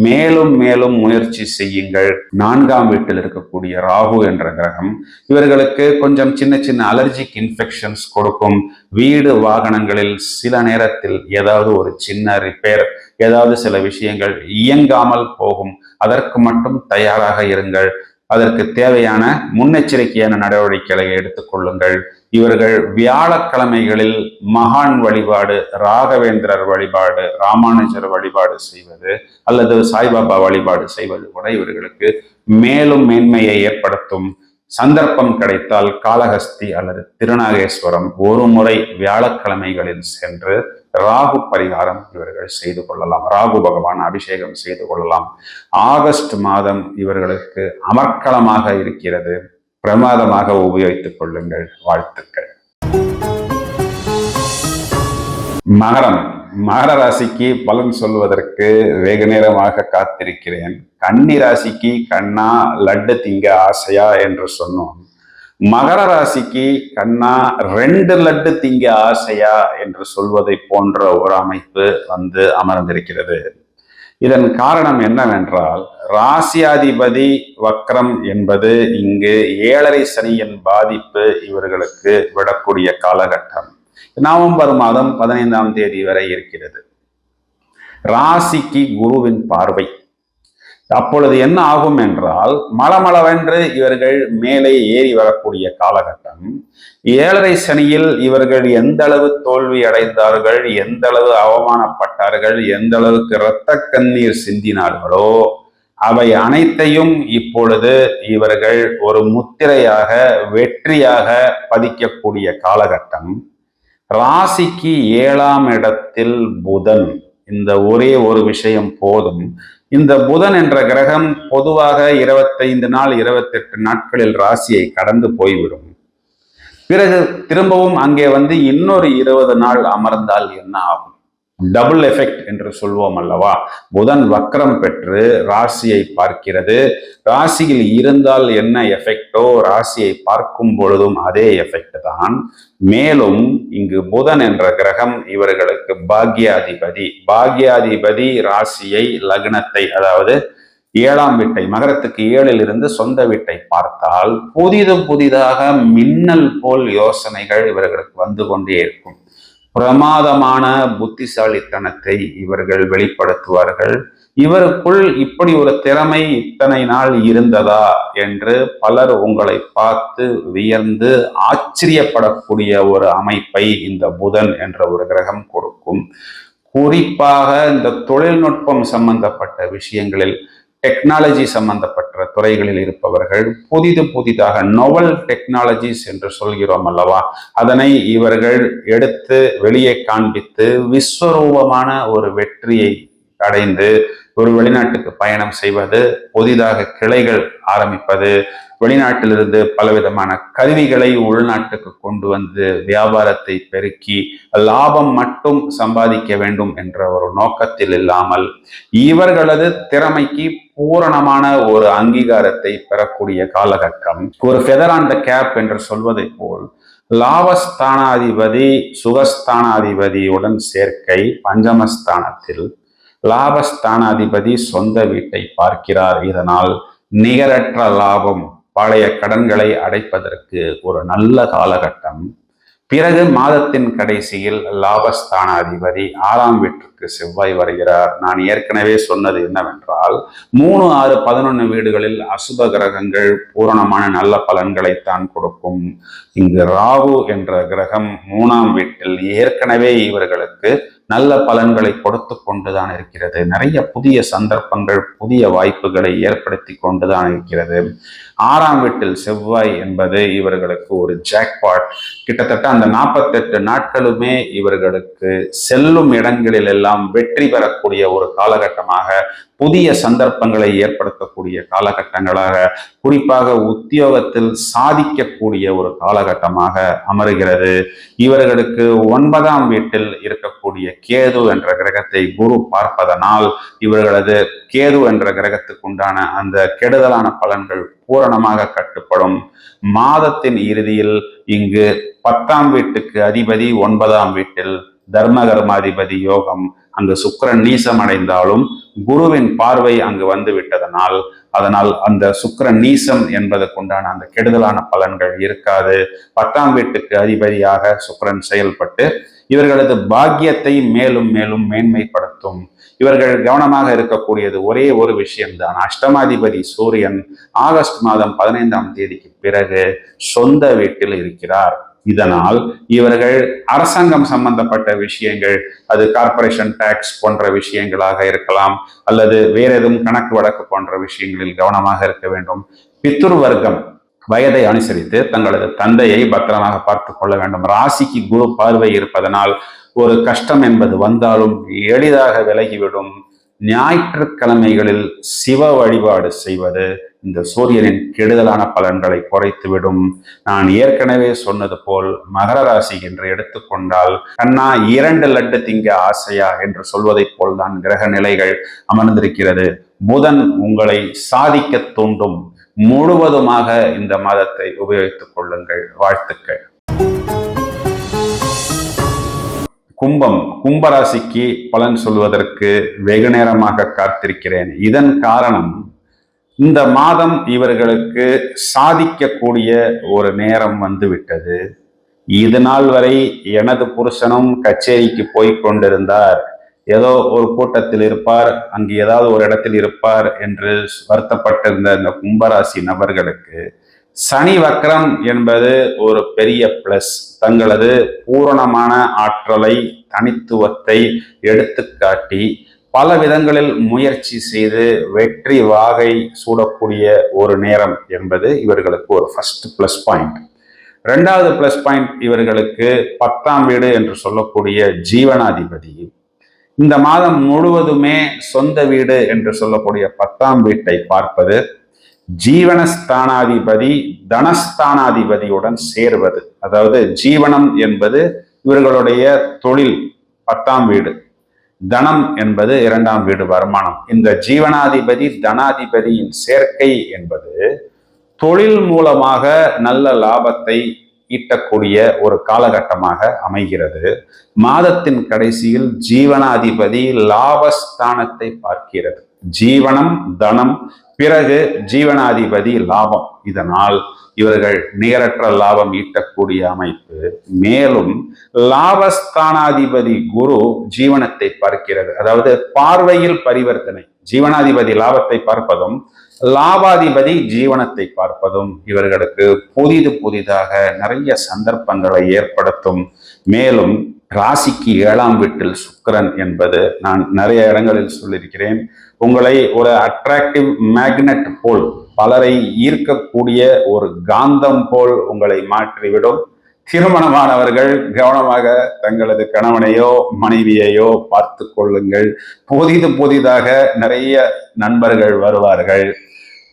மேலும் மேலும் முயற்சி செய்யுங்கள். 4ஆம் வீட்டில் இருக்கக்கூடிய ராகு என்ற கிரகம் இவர்களுக்கு கொஞ்சம் சின்ன சின்ன அலர்ஜிக் இன்ஃபெக்ஷன்ஸ் கொடுக்கும். வீடு வாகனங்களில் சில நேரத்தில் ஏதாவது ஒரு சின்ன ரிப்பேர், ஏதாவது சில விஷயங்கள் இயங்காமல் போகும். அதற்கு மட்டும் தயாராக இருங்கள். அதற்கு தேவையான முன்னெச்சரிக்கையான நடவடிக்கைகளை எடுத்துக்கொள்ளுங்கள். இவர்கள் வியாழக்கிழமைகளில் மகான் வழிபாடு, ராகவேந்திரர் வழிபாடு, ராமானுஜர் வழிபாடு செய்வது அல்லது சாய்பாபா வழிபாடு செய்வது கூட இவர்களுக்கு மேலும் மேன்மையை ஏற்படுத்தும். சந்தர்ப்பம் கிடைத்தால் காளஹஸ்தி அல்லது திருநாகேஸ்வரம் ஒரு முறை வியாழக்கிழமைகளில் சென்று ராகு பரிகாரம் இவர்கள் செய்து கொள்ளலாம். ராகு பகவான் அபிஷேகம் செய்து கொள்ளலாம். ஆகஸ்ட் மாதம் இவர்களுக்கு அமர்க்களமாக இருக்கிறது. பிரமாதமாக உபயோகித்துக் கொள்ளுங்கள். வாழ்த்துக்கள். மகரம். மகர ராசிக்கு பலன் சொல்வதற்கு வெகு நேரமாக காத்திருக்கிறேன். கன்னி ராசிக்கு கண்ணா லட்டு திங்க ஆசையா என்று சொன்னோம். மகர ராசிக்கு கண்ணா 2 லட்டு திங்க ஆசையா என்று சொல்வதை போன்ற ஒரு அமைப்பு அமர்ந்திருக்கிறது. இதன் காரணம் என்னவென்றால், ராசியாதிபதி வக்ரம் என்பது இங்கு 7.5 சனியின் பாதிப்பு இவர்களுக்கு விடக்கூடிய காலகட்டம். நவம்பர் மாதம் 15ஆம் தேதி வரை இருக்கிறது. ராசிக்கு குருவின் பார்வை. அப்பொழுது என்ன ஆகும் என்றால், மளமளவென்று இவர்கள் மேலே ஏறி வரக்கூடிய காலகட்டம். 7.5 சனியில் இவர்கள் எந்த அளவு தோல்வி அடைந்தார்கள், எந்த அளவு அவமானப்பட்டார்கள், எந்த அளவுக்கு இரத்த கண்ணீர் சிந்தினார்களோ அவை அனைத்தையும் இப்பொழுது இவர்கள் ஒரு முத்திரையாக வெற்றியாக பதிக்கக்கூடிய காலகட்டம். ராசிக்கு 7ஆம் இடத்தில் புதன். இந்த ஒரே ஒரு விஷயம் போதும். இந்த புதன் என்ற கிரகம் பொதுவாக 25 நாள் 28 நாட்களில் ராசியை கடந்து போய்விடும். பிறகு திரும்பவும் அங்கே இன்னொரு 20 நாள் அமர்ந்தால் என்ன ஆகும்? டபுள் எஃபெக்ட் என்று சொல்வோம் அல்லவா? புதன் வக்ரம் பெற்று ராசியை பார்க்கிறது. ராசியில் இருந்தால் என்ன எஃபெக்டோ ராசியை பார்க்கும் பொழுதும் அதே எஃபெக்ட் தான். மேலும் இங்கு புதன் என்ற கிரகம் இவர்களுக்கு பாக்யாதிபதி ராசியை, லக்னத்தை, அதாவது 7ஆம் வீட்டை, மகரத்துக்கு 7ல் இருந்து சொந்த வீட்டை பார்த்தால் புதிதாக மின்னல் போல் யோசனைகள் இவர்களுக்கு வந்து கொண்டே இருக்கும். பிரமாதமான புத்திசாலித்தனத்தை இவர்கள் வெளிப்படுத்துவார்கள். இவருக்குள் இப்படி ஒரு திறமை இத்தனை நாள் இருந்ததா என்று பலர் உங்களை பார்த்து வியந்து ஆச்சரியப்படக்கூடிய ஒரு அமைப்பை இந்த புதன் என்ற ஒரு கிரகம் கொடுக்கும். குறிப்பாக இந்த தொழில்நுட்பம் சம்பந்தப்பட்ட விஷயங்களில், டெக்னாலஜி சம்பந்தப்பட்ட துறைகளில் இருப்பவர்கள் புதிதாக நோவல் டெக்னாலஜிஸ் என்று சொல்கிறோம் அல்லவா, அதனை இவர்கள் எடுத்து வெளியே காண்பித்து விஸ்வரூபமான ஒரு வெற்றியை அடைந்து ஒரு வெளிநாட்டுக்கு பயணம் செய்வது, புதிதாக கிளைகள் ஆரம்பிப்பது, வெளிநாட்டிலிருந்து பலவிதமான கருவிகளை உள்நாட்டுக்கு கொண்டு வந்து வியாபாரத்தை பெருக்கி லாபம் மட்டும் சம்பாதிக்க வேண்டும் என்ற ஒரு நோக்கத்தில் இல்லாமல் இவர்களது திறமைக்கு பூரணமான ஒரு அங்கீகாரத்தை பெறக்கூடிய காலகட்டம். ஒரு ஃபெதர் ஆன் த கேப் என்று சொல்வதை போல் லாபஸ்தானாதிபதி சுகஸ்தானாதிபதியுடன் சேர்க்கை பஞ்சமஸ்தானத்தில். லாபஸ்தானாதிபதி சொந்த வீட்டை பார்க்கிறார். இதனால் நிகரற்ற லாபம், பழைய கடன்களை அடைப்பதற்கு ஒரு நல்ல காலகட்டம். பிறகு மாதத்தின் கடைசியில் லாபஸ்தானாதிபதி 6ஆம் வீட்டிற்கு செவ்வாய் வருகிறார். நான் ஏற்கனவே சொன்னது என்னவென்றால், 3, 6, 11 வீடுகளில் அசுப கிரகங்கள் பூரணமான நல்ல பலன்களைத்தான் கொடுக்கும். இங்கு ராகு என்ற கிரகம் 3ஆம் வீட்டில் ஏற்கனவே இவர்களுக்கு நல்ல பலன்களை கொடுத்து கொண்டுதான் இருக்கிறது. நிறைய புதிய சந்தர்ப்பங்கள், புதிய வாய்ப்புகளை ஏற்படுத்தி கொண்டுதான் இருக்கிறது. 6ஆம் வீட்டில் செவ்வாய் என்பது இவர்களுக்கு ஒரு ஜாக்பாட். கிட்டத்தட்ட அந்த 48 நாட்களுமே இவர்களுக்கு செல்லும் இடங்களில் எல்லாம் வெற்றி பெறக்கூடிய ஒரு காலகட்டமாக, புதிய சந்தர்ப்பங்களை ஏற்படுத்தக்கூடிய காலகட்டங்களாக, குறிப்பாக உத்தியோகத்தில் சாதிக்கக்கூடிய ஒரு காலகட்டமாக அமருகிறது. இவர்களுக்கு 9ஆம் வீட்டில் இருக்கக்கூடிய கேது என்ற கிரகத்தை குரு பார்ப்பதனால் இவர்களது கேது என்ற கிரகத்துக்கு உண்டான அந்த கெடுதலான பலன்கள் பூரணமாக கட்டுப்படும். மாதத்தின் இறுதியில் இங்கு 10ஆம் வீட்டுக்கு அதிபதி 9ஆம் வீட்டில் தர்மகர்மாதிபதி யோகம், அங்கு சுக்கிரன் நீசம் அடைந்தாலும் குருவின் பார்வை அங்கு வந்து விட்டதனால், அதனால் அந்த சுக்கிரன் நீசம் என்பதற்குண்டான அந்த கெடுதலான பலன்கள் இருக்காது. 10ஆம் வீட்டுக்கு அதிபதியாக சுக்கிரன் செயல்பட்டு இவர்களது பாக்கியத்தை மேலும் மேலும் மேன்மைப்படுத்தும். இவர்கள் கவனமாக இருக்கக்கூடியது ஒரே ஒரு விஷயம்தான். அஷ்டமாதிபதி சூரியன் ஆகஸ்ட் மாதம் 15ஆம் தேதிக்கு பிறகு சொந்த வீட்டில் இருக்கிறார். இதனால் இவர்கள் அரசாங்கம் சம்பந்தப்பட்ட விஷயங்கள், அது கார்ப்பரேஷன் டாக்ஸ் போன்ற விஷயங்களாக இருக்கலாம், அல்லது வேற எதுவும் கணக்கு வழக்கு போன்ற விஷயங்களில் கவனமாக இருக்க வேண்டும். பித்ரு வர்க்கம், வயதை அனுசரித்து தங்களது தந்தையை பத்திரமாக பார்த்து கொள்ள வேண்டும். ராசிக்கு குரு பார்வை இருப்பதனால் ஒரு கஷ்டம் என்பது வந்தாலும் எளிதாக விலகிவிடும். ஞாயிற்றுக்கிழமைகளில் சிவ வழிபாடு செய்வது இந்த சூரியனின் கெடுதலான பலன்களை குறைத்துவிடும். நான் ஏற்கனவே சொன்னது போல் மகர ராசி என்று எடுத்துக்கொண்டால் கண்ணா 2 லட்டு திங்க ஆசையா என்று சொல்வதைப் போல்தான் கிரக நிலைகள் அமர்ந்திருக்கிறது. புதன் உங்களை சாதிக்க தூண்டும். முழுவதுமாக இந்த மாதத்தை உபயோகித்துக் கொள்ளுங்கள். வாழ்த்துக்கள். கும்பராசிக்கு பலன் சொல்வதற்கு வெகு நேரமாக காத்திருக்கிறேன். இதன் காரணம் இந்த மாதம் இவர்களுக்கு சாதிக்கக்கூடிய ஒரு நேரம் வந்துவிட்டது. இது நாள் வரை எனது புருஷனும் கச்சேரிக்கு போய் கொண்டிருந்தார், ஏதோ ஒரு கூட்டத்தில் இருப்பார், அங்கு ஏதாவது ஒரு இடத்தில் இருப்பார் என்று வருத்தப்பட்டிருந்த இந்த கும்பராசி நபர்களுக்கு சனி வக்ரம் என்பது ஒரு பெரிய பிளஸ். தங்களது பூரணமான ஆற்றலை, தனித்துவத்தை எடுத்துக்காட்டி பல விதங்களில் முயற்சி செய்து வெற்றி வாகை சூடக்கூடிய ஒரு நேரம் என்பது இவர்களுக்கு ஒரு ஃபர்ஸ்ட் பிளஸ் பாயிண்ட். 2வது பிளஸ் பாயிண்ட், இவர்களுக்கு 10ஆம் வீடு என்று சொல்லக்கூடிய ஜீவனாதிபதி இந்த மாதம் முழுவதுமே சொந்த வீடு என்று சொல்லக்கூடிய 10ஆம் வீட்டை பார்ப்பது, ஜீவனஸ்தானாதிபதி தனஸ்தானாதிபதியுடன் சேர்வது. அதாவது ஜீவனம் என்பது இவர்களுடைய தொழில் 10ஆம் வீடு, தனம் என்பது 2ஆம் வீடு வருமானம். இந்த ஜீவனாதிபதி தனாதிபதியின் சேர்க்கை என்பது தொழில் மூலமாக நல்ல லாபத்தை ஈட்டக்கூடிய ஒரு காலகட்டமாக அமைகிறது. மாதத்தின் கடைசியில் ஜீவனாதிபதி லாபஸ்தானத்தை பார்க்கிறது. ஜீவனம் தனம், பிறகு ஜீவனாதிபதி லாபம். இதனால் இவர்கள் நிகரற்ற லாபம் ஈட்டக்கூடிய அமைப்பு. மேலும் லாபஸ்தானாதிபதி குரு ஜீவனத்தை பார்க்கிறது. அதாவது பார்வையில் பரிவர்த்தனை. ஜீவனாதிபதி லாபத்தை பார்ப்பதும் லாபாதிபதி ஜீவனத்தை பார்ப்பதும் இவர்களுக்கு புதிதாக நிறைய சந்தர்ப்பங்களை ஏற்படுத்தும். மேலும் ராசிக்கு 7ஆம் வீட்டில் சுக்கிரன் என்பது நான் நிறைய இடங்களில் சொல்லியிருக்கிறேன். உங்களை ஒரு அட்ராக்டிவ் மேக்னெட் போல், பலரை ஈர்க்கக்கூடிய ஒரு காந்தம் போல் உங்களை மாற்றிவிடும். திருமணமானவர்கள் கவனமாக தங்களது கணவனையோ மனைவியையோ பார்த்து கொள்ளுங்கள். புதிதாக நிறைய நண்பர்கள் வருவார்கள்.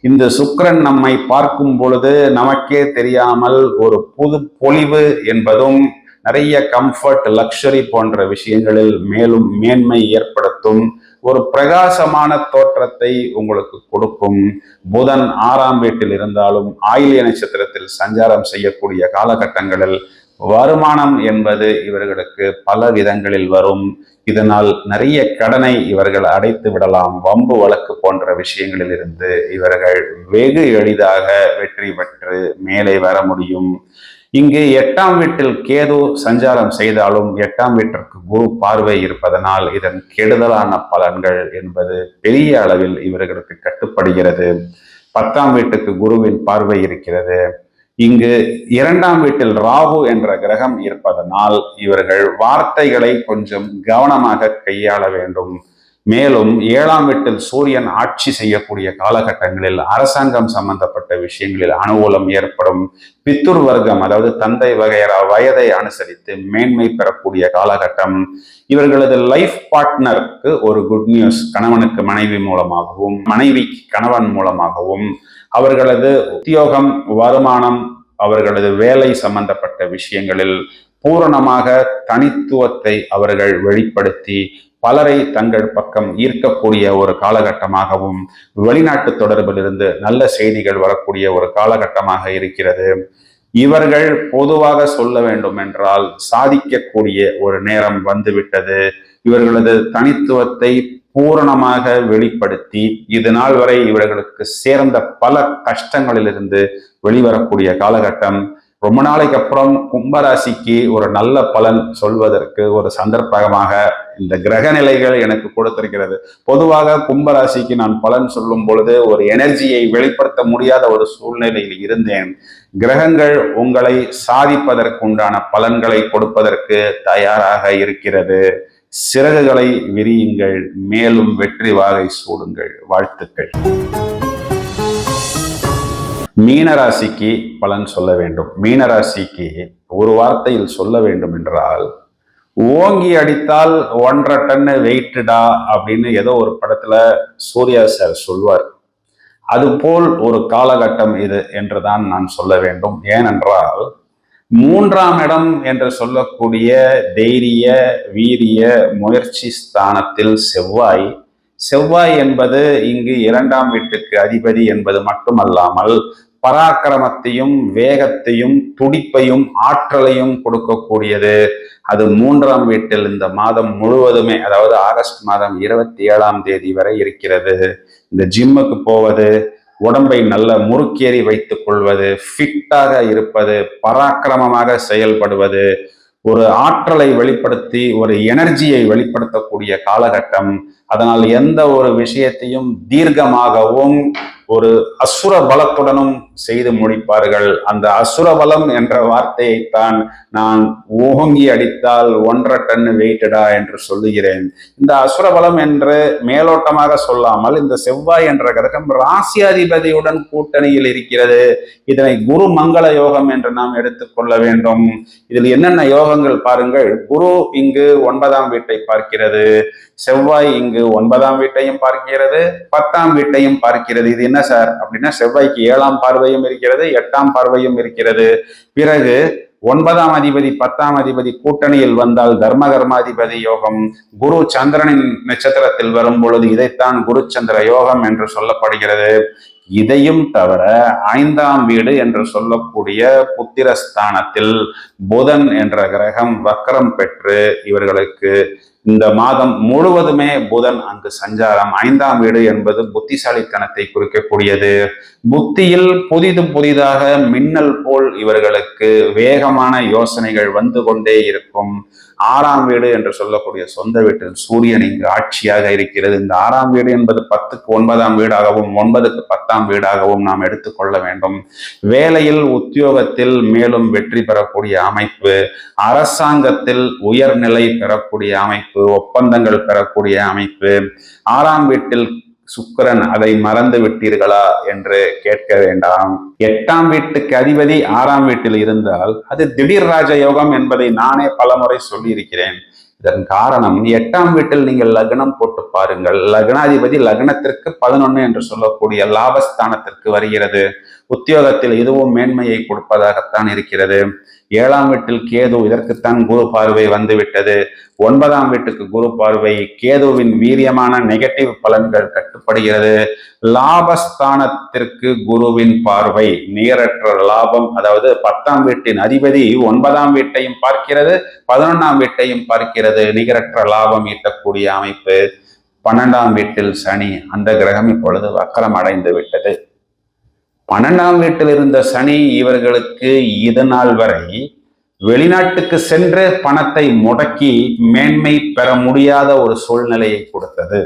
இந்த சுக்கிரன் நம்மை பார்க்கும் பொழுது நமக்கே தெரியாமல் ஒரு புது பொலிவு என்பதும் நிறைய கம்ஃபர்ட், லக்ஸரி போன்ற விஷயங்களில் மேலும் மேன்மை ஏற்படுத்தும். ஒரு பிரகாசமான தோற்றத்தை உங்களுக்கு கொடுக்கும். புதன் 6ஆம் வீட்டில் இருந்தாலும் ஆயில்ய நட்சத்திரத்தில் சஞ்சாரம் செய்யக்கூடிய காலகட்டங்களில் வருமானம் என்பது இவர்களுக்கு பல விதங்களில் வரும். இதனால் நிறைய கடனை இவர்கள் அடைத்து விடலாம். வம்பு வழக்கு போன்ற விஷயங்களில் இருந்து இவர்கள் வெகு எளிதாக வெற்றி பெற்று மேலே வர முடியும். இங்கு 8ஆம் வீட்டில் கேது சஞ்சாரம் செய்தாலும் 8ஆம் வீட்டிற்கு குரு பார்வை இருப்பதனால் இதன் கெடுதலான பலன்கள் என்பது பெரிய அளவில் இவர்களுக்கு கட்டுப்படுகிறது. 10ஆம் வீட்டுக்கு குருவின் பார்வை இருக்கிறது. இங்கு 2ஆம் வீட்டில் ராகு என்ற கிரகம் இருப்பதனால் இவர்கள் வார்த்தைகளை கொஞ்சம் கவனமாக கையாள வேண்டும். மேலும் 7ஆம் வீட்டில் சூரியன் ஆட்சி செய்யக்கூடிய காலகட்டங்களில் அரசாங்கம் சம்பந்தப்பட்ட விஷயங்களில் அனுகூலம் ஏற்படும். பித்துர் வர்க்கம், அதாவது தந்தை வகையரா வயதை அனுசரித்து மேன்மை பெறக்கூடிய காலகட்டம். இவர்களது லைஃப் பார்ட்னருக்கு ஒரு குட் நியூஸ், கணவனுக்கு மனைவி மூலமாகவும் மனைவிக்கு கணவன் மூலமாகவும் அவர்களது உத்தியோகம், வருமானம், அவர்களது வேலை சம்பந்தப்பட்ட விஷயங்களில் பூரணமாக தனித்துவத்தை அவர்கள் வெளிப்படுத்தி பலரை தங்கள் பக்கம் ஈர்க்கக்கூடிய ஒரு காலகட்டமாகவும், வெளிநாட்டு தொடர்பில் இருந்து நல்ல செய்திகள் வரக்கூடிய ஒரு காலகட்டமாக இருக்கிறது. இவர்கள் பொதுவாக சொல்ல வேண்டும் என்றால் சாதிக்கக்கூடிய ஒரு நேரம் வந்துவிட்டது. இவர்களது தனித்துவத்தை பூரணமாக வெளிப்படுத்தி இது நாள் வரை இவர்களுக்கு சேர்ந்த பல கஷ்டங்களிலிருந்து வெளிவரக்கூடிய காலகட்டம். ரொம்ப நாளைக்கு அப்புறம் கும்பராசிக்கு ஒரு நல்ல பலன் சொல்வதற்கு ஒரு சந்தர்ப்பமாக இந்த கிரக நிலைகள் எனக்கு கொடுத்திருக்கிறது. பொதுவாக கும்பராசிக்கு நான் பலன் சொல்லும் பொழுது ஒரு எனர்ஜியை வெளிப்படுத்த முடியாத ஒரு சூழ்நிலையில் இருந்தேன். கிரகங்கள் உங்களை சாதிப்பதற்குண்டான பலன்களை கொடுப்பதற்கு தயாராக இருக்கிறது. சிறகுகளை விரியுங்கள், மேலும் வெற்றி வாகை சூடுங்கள். வாழ்த்துக்கள். மீனராசிக்கு பலன் சொல்ல வேண்டும். மீனராசிக்கு ஒரு வார்த்தையில் சொல்ல வேண்டும் என்றால், ஓங்கி அடித்தால் 1.5 டன் வெயிட்டடா அப்படின்னு ஏதோ ஒரு படத்துல சூர்யா சார் சொல்வார். அதுபோல் ஒரு காலகட்டம் இது என்றுதான் நான் சொல்ல வேண்டும். ஏனென்றால் 3ஆம் இடம் என்று சொல்லக்கூடிய தைரிய, வீரிய, முயற்சி ஸ்தானத்தில் செவ்வாய் என்பது இங்கு 2ஆம் வீட்டுக்கு அதிபதி என்பது மட்டுமல்லாமல் பராக்கிரமத்தையும், வேகத்தையும், துடிப்பையும், ஆற்றலையும் கொடுக்கக்கூடியது. அது 3ஆம் வீட்டில் இந்த மாதம் முழுவதுமே, அதாவது ஆகஸ்ட் மாதம் 27ஆம் தேதி வரை இருக்கிறது. இந்த ஜிம்முக்கு போவது, உடம்பை நல்ல முறுக்கேறி வைத்துக் கொள்வது, ஃபிட்டாக இருப்பது, பராக்கிரமமாக செயல்படுவது, ஒரு ஆற்றலை வெளிப்படுத்தி ஒரு எனர்ஜியை வெளிப்படுத்தக்கூடிய காலகட்டம். அதனால் எந்த ஒரு விஷயத்தையும் தீர்க்கமாகவும் ஒரு அசுர பலத்துடனும் செய்து முடிப்பார்கள். அந்த அசுர பலம் என்ற வார்த்தையைத்தான் நான் ஓங்கி அடித்தால் 1.5 டன் வெயிட்டடா என்று சொல்லுகிறேன். இந்த அசுர பலம் என்று மேலோட்டமாக சொல்லாமல், இந்த செவ்வாய் என்ற கிரகம் ராசியாதிபதியுடன் கூட்டணியில் இருக்கிறது. இதனை குரு மங்கள யோகம் என்று நாம் எடுத்துக்கொள்ள வேண்டும். இதில் என்னென்ன யோகங்கள் பாருங்கள். குரு இங்கு 9ஆம் வீட்டை பார்க்கிறது, செவ்வாய் இங்கு 9ஆம் வீட்டையும் பார்க்கிறது, 10ஆம் வீட்டையும் பார்க்கிறது. இது என்ன சார் அப்படின்னா, செவ்வாய்க்கு 7ஆம் பார்வையும் இருக்கிறது, 8ஆம் பார்வையும் இருக்கிறது. பிறகு 9ஆம் அதிபதி 10ஆம் அதிபதி கூட்டணியில் வந்தால் தர்மகர்மாதிபதி யோகம். குரு சந்திரனின் நட்சத்திரத்தில் வரும் பொழுது இதைத்தான் குரு சந்திர யோகம் என்று சொல்லப்படுகிறது. இதையும் தவிர 5ஆம் வீடு என்று சொல்லக்கூடிய புத்திரஸ்தானத்தில் புதன் என்ற கிரகம் வக்கரம் பெற்று இவர்களுக்கு இந்த மாதம் முழுவதுமே புதன் அங்கு சஞ்சாரம். 5ஆம் வீடு என்பது புத்திசாலித்தனத்தை குறிக்கக்கூடியது. புத்தியில் புதிதாக மின்னல் போல் இவர்களுக்கு வேகமான யோசனைகள் வந்து கொண்டே இருக்கும். 6ஆம் வீடு என்று சொல்லக்கூடிய சொந்த வீட்டில் சூரியன் இங்கு ஆட்சியாக இருக்கிறது. இந்த 6ஆம் வீடு என்பது 10க்கு 9ஆம் வீடாகவும் 9க்கு 10ஆம் வீடாகவும் நாம் எடுத்துக்கொள்ள வேண்டும். வேலையில், உத்தியோகத்தில் மேலும் வெற்றி பெறக்கூடிய அமைப்பு, அரசாங்கத்தில் உயர்நிலை பெறக்கூடிய அமைப்பு, ஒப்பந்தங்கள் பெறக்கூடிய அமைப்பு. 6ஆம் வீட்டில் சுக்கிரன், அதை மறந்து விட்டீர்களா என்று கேட்க வேண்டாம். 8ஆம் வீட்டுக்கு அதிபதி 6ஆம் வீட்டில் இருந்தால் அது திடீர் ராஜ யோகம் என்பதை நானே பலமுறை சொல்லி இருக்கிறேன். இதன் காரணம், 8ஆம் வீட்டில் நீங்கள் லக்னம் போட்டு பாருங்கள். லக்னாதிபதி லக்னத்திற்கு 11 என்று சொல்லக்கூடிய லாபஸ்தானத்திற்கு வருகிறது. உத்தியோகத்தில் இதுவும் மேன்மையை கொடுப்பதாகத்தான் இருக்கிறது. 7ஆம் வீட்டில் கேது, இதற்குத்தான் குரு பார்வை வந்துவிட்டது. 9ஆம் வீட்டுக்கு குரு பார்வை, கேதுவின் வீரியமான நெகட்டிவ் பலன்கள் கட்டுப்படுகிறது. லாபஸ்தானத்திற்கு குருவின் பார்வை, நிகரற்ற லாபம். அதாவது 10ஆம் வீட்டின் அதிபதி 9ஆம் வீட்டையும் பார்க்கிறது, 11ஆம் வீட்டையும் பார்க்கிறது. நிகரற்ற லாபம் ஈட்டக்கூடிய அமைப்பு. 12ஆம் வீட்டில் சனி, அந்த கிரகம் இப்பொழுது வக்கரம் அடைந்து விட்டது. 12ஆம் வீட்டில் இருந்த சனி இவர்களுக்கு இதனால் வரை வெளிநாட்டுக்கு சென்று பணத்தை முடக்கி மேன்மை பெற முடியாத ஒரு சூழ்நிலையை கொடுத்தது.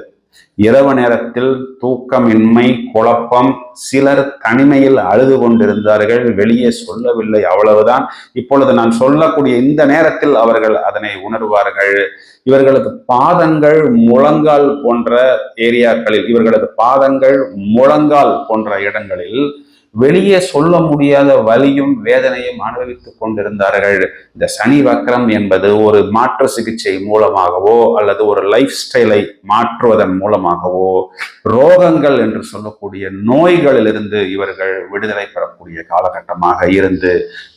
இரவு நேரத்தில் தூக்கமின்மை, குழப்பம், சிலர் தனிமையில் அழுது கொண்டிருந்தார்கள், வெளியே சொல்லவில்லை, அவ்வளவுதான். இப்பொழுது நான் சொல்லக்கூடிய இந்த நேரத்தில் அவர்கள் அதனை உணர்வார்கள். இவர்களது பாதங்கள் முழங்கால் போன்ற ஏரியாக்களில், இவர்களது பாதங்கள் முழங்கால் போன்ற இடங்களில் வெளியே சொல்ல முடியாத வலியும் வேதனையும் அனுபவித்துக் கொண்டிருந்தார்கள். இந்த சனி வக்கரம் என்பது ஒரு மாற்று சிகிச்சை மூலமாகவோ அல்லது ஒரு லைஃப் ஸ்டைலை மாற்றுவதன் மூலமாகவோ ரோகங்கள் என்று சொல்லக்கூடிய நோய்களிலிருந்து இவர்கள் விடுதலை பெறக்கூடிய காலகட்டமாக இருந்து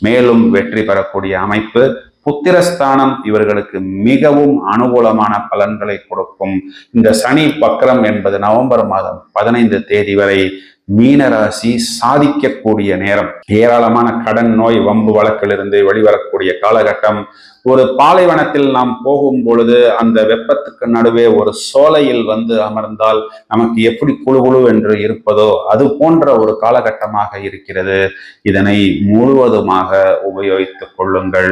மேலும் வெற்றி பெறக்கூடிய அமைப்பு. புத்திரஸ்தானம் இவர்களுக்கு மிகவும் அனுகூலமான பலன்களை கொடுக்கும். இந்த சனி வக்கரம் என்பது நவம்பர் மாதம் 15 தேதி வரை மீனராசி சாதிக்கக்கூடிய நேரம். ஏராளமான கடன், நோய், வம்பு வழக்கிலிருந்து வெளிவரக்கூடிய காலகட்டம். ஒரு பாலைவனத்தில் நாம் போகும் பொழுது அந்த வெப்பத்துக்கு நடுவே ஒரு சோலையில் வந்து அமர்ந்தால் நமக்கு எப்படி குழு என்று இருப்பதோ அது போன்ற ஒரு காலகட்டமாக இருக்கிறது. இதனை முழுவதுமாக உபயோகித்துக் கொள்ளுங்கள்.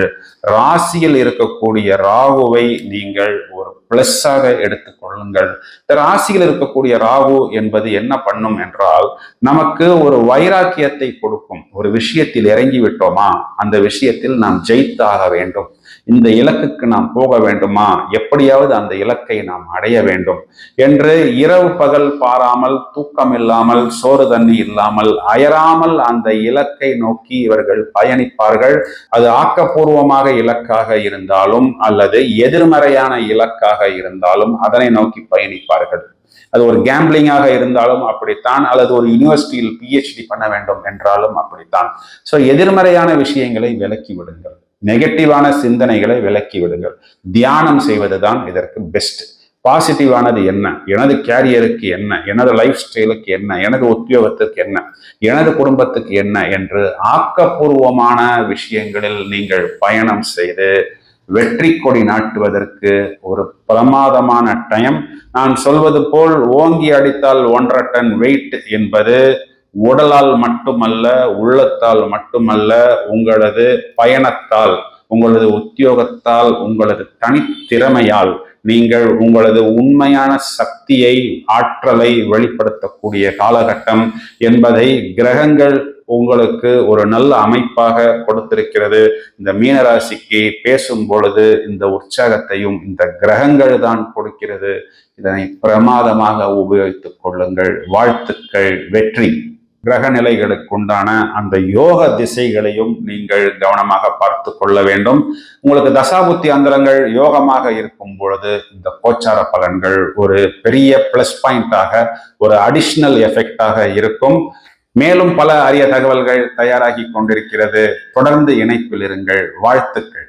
ராசியில் இருக்கக்கூடிய ராகுவை நீங்கள் ஒரு பிளஸ்ஸாக எடுத்துக்கொள்ளுங்கள். இந்த ராசியில் இருக்கக்கூடிய ராகு என்பது என்ன பண்ணும் என்றால், நமக்கு ஒரு வைராக்கியத்தை கொடுக்கும். ஒரு விஷயத்தில் இறங்கி விட்டோமா, அந்த விஷயத்தில் நாம் ஜெயித்தாக வேண்டும். இந்த இலக்குக்கு நாம் போக வேண்டுமா, எப்படியாவது அந்த இலக்கை நாம் அடைய வேண்டும் என்று இரவு பகல் பாராமல், தூக்கம் இல்லாமல், சோறு தண்ணி இல்லாமல், அயராமல் அந்த இலக்கை நோக்கி இவர்கள் பயணிப்பார்கள். அது ஆக்கப்பூர்வமாக இலக்காக இருந்தாலும் அல்லது எதிர்மறையான இலக்காக இருந்தாலும் அதனை நோக்கி பயணிப்பார்கள். அது ஒரு கேம்பிளிங்காக இருந்தாலும் அப்படித்தான், அல்லது ஒரு யூனிவர்சிட்டியில் PhD பண்ண வேண்டும் என்றாலும் அப்படித்தான். ஸோ எதிர்மறையான விஷயங்களை விலக்கி விடுங்கள், நெகட்டிவான சிந்தனைகளை விலக்கி விடுங்கள். தியானம் செய்வதுதான் இதற்கு பெஸ்ட். பாசிட்டிவானது என்ன, எனது கேரியருக்கு என்ன, எனது லைஃப் ஸ்டைலுக்கு என்ன, எனது உத்தியோகத்துக்கு என்ன, எனது குடும்பத்துக்கு என்ன என்று ஆக்கப்பூர்வமான விஷயங்களில் நீங்கள் பயணம் செய்து வெற்றி கொடி நாட்டுவதற்கு ஒரு பிரமாதமான டைம். நான் சொல்வது போல் ஓங்கி அடித்தால் 1.5 டன் வெயிட் என்பது உடலால் மட்டுமல்ல, உள்ளத்தால் மட்டுமல்ல, உங்களது பயணத்தால், உங்களது உத்தியோகத்தால், உங்களது தனித்திறமையால் நீங்கள் உங்களது உண்மையான சக்தியை, ஆற்றலை வெளிப்படுத்தக்கூடிய காலகட்டம் என்பதை கிரகங்கள் உங்களுக்கு ஒரு நல்ல அமைப்பாக கொடுத்திருக்கிறது. இந்த மீனராசிக்கு பேசும் பொழுது இந்த உற்சாகத்தையும் இந்த கிரகங்கள் தான் கொடுக்கிறது. இதனை பிரமாதமாக உபயோகித்துக் கொள்ளுங்கள். வாழ்த்துக்கள், வெற்றி. கிரக நிலைகளுக்குண்டான அந்த யோக திசைகளையும் நீங்கள் கவனமாக பார்த்து கொள்ள வேண்டும். உங்களுக்கு தசாபுத்தி அந்தரங்கள் யோகமாக இருக்கும் பொழுது இந்த கோச்சார பலன்கள் ஒரு பெரிய பிளஸ் பாயிண்டாக, ஒரு அடிஷனல் எஃபெக்டாக இருக்கும். மேலும் பல அரிய தகவல்கள் தயாராகி கொண்டிருக்கிறது. தொடர்ந்து இணைப்பில் இருங்கள். வாழ்த்துக்கள்.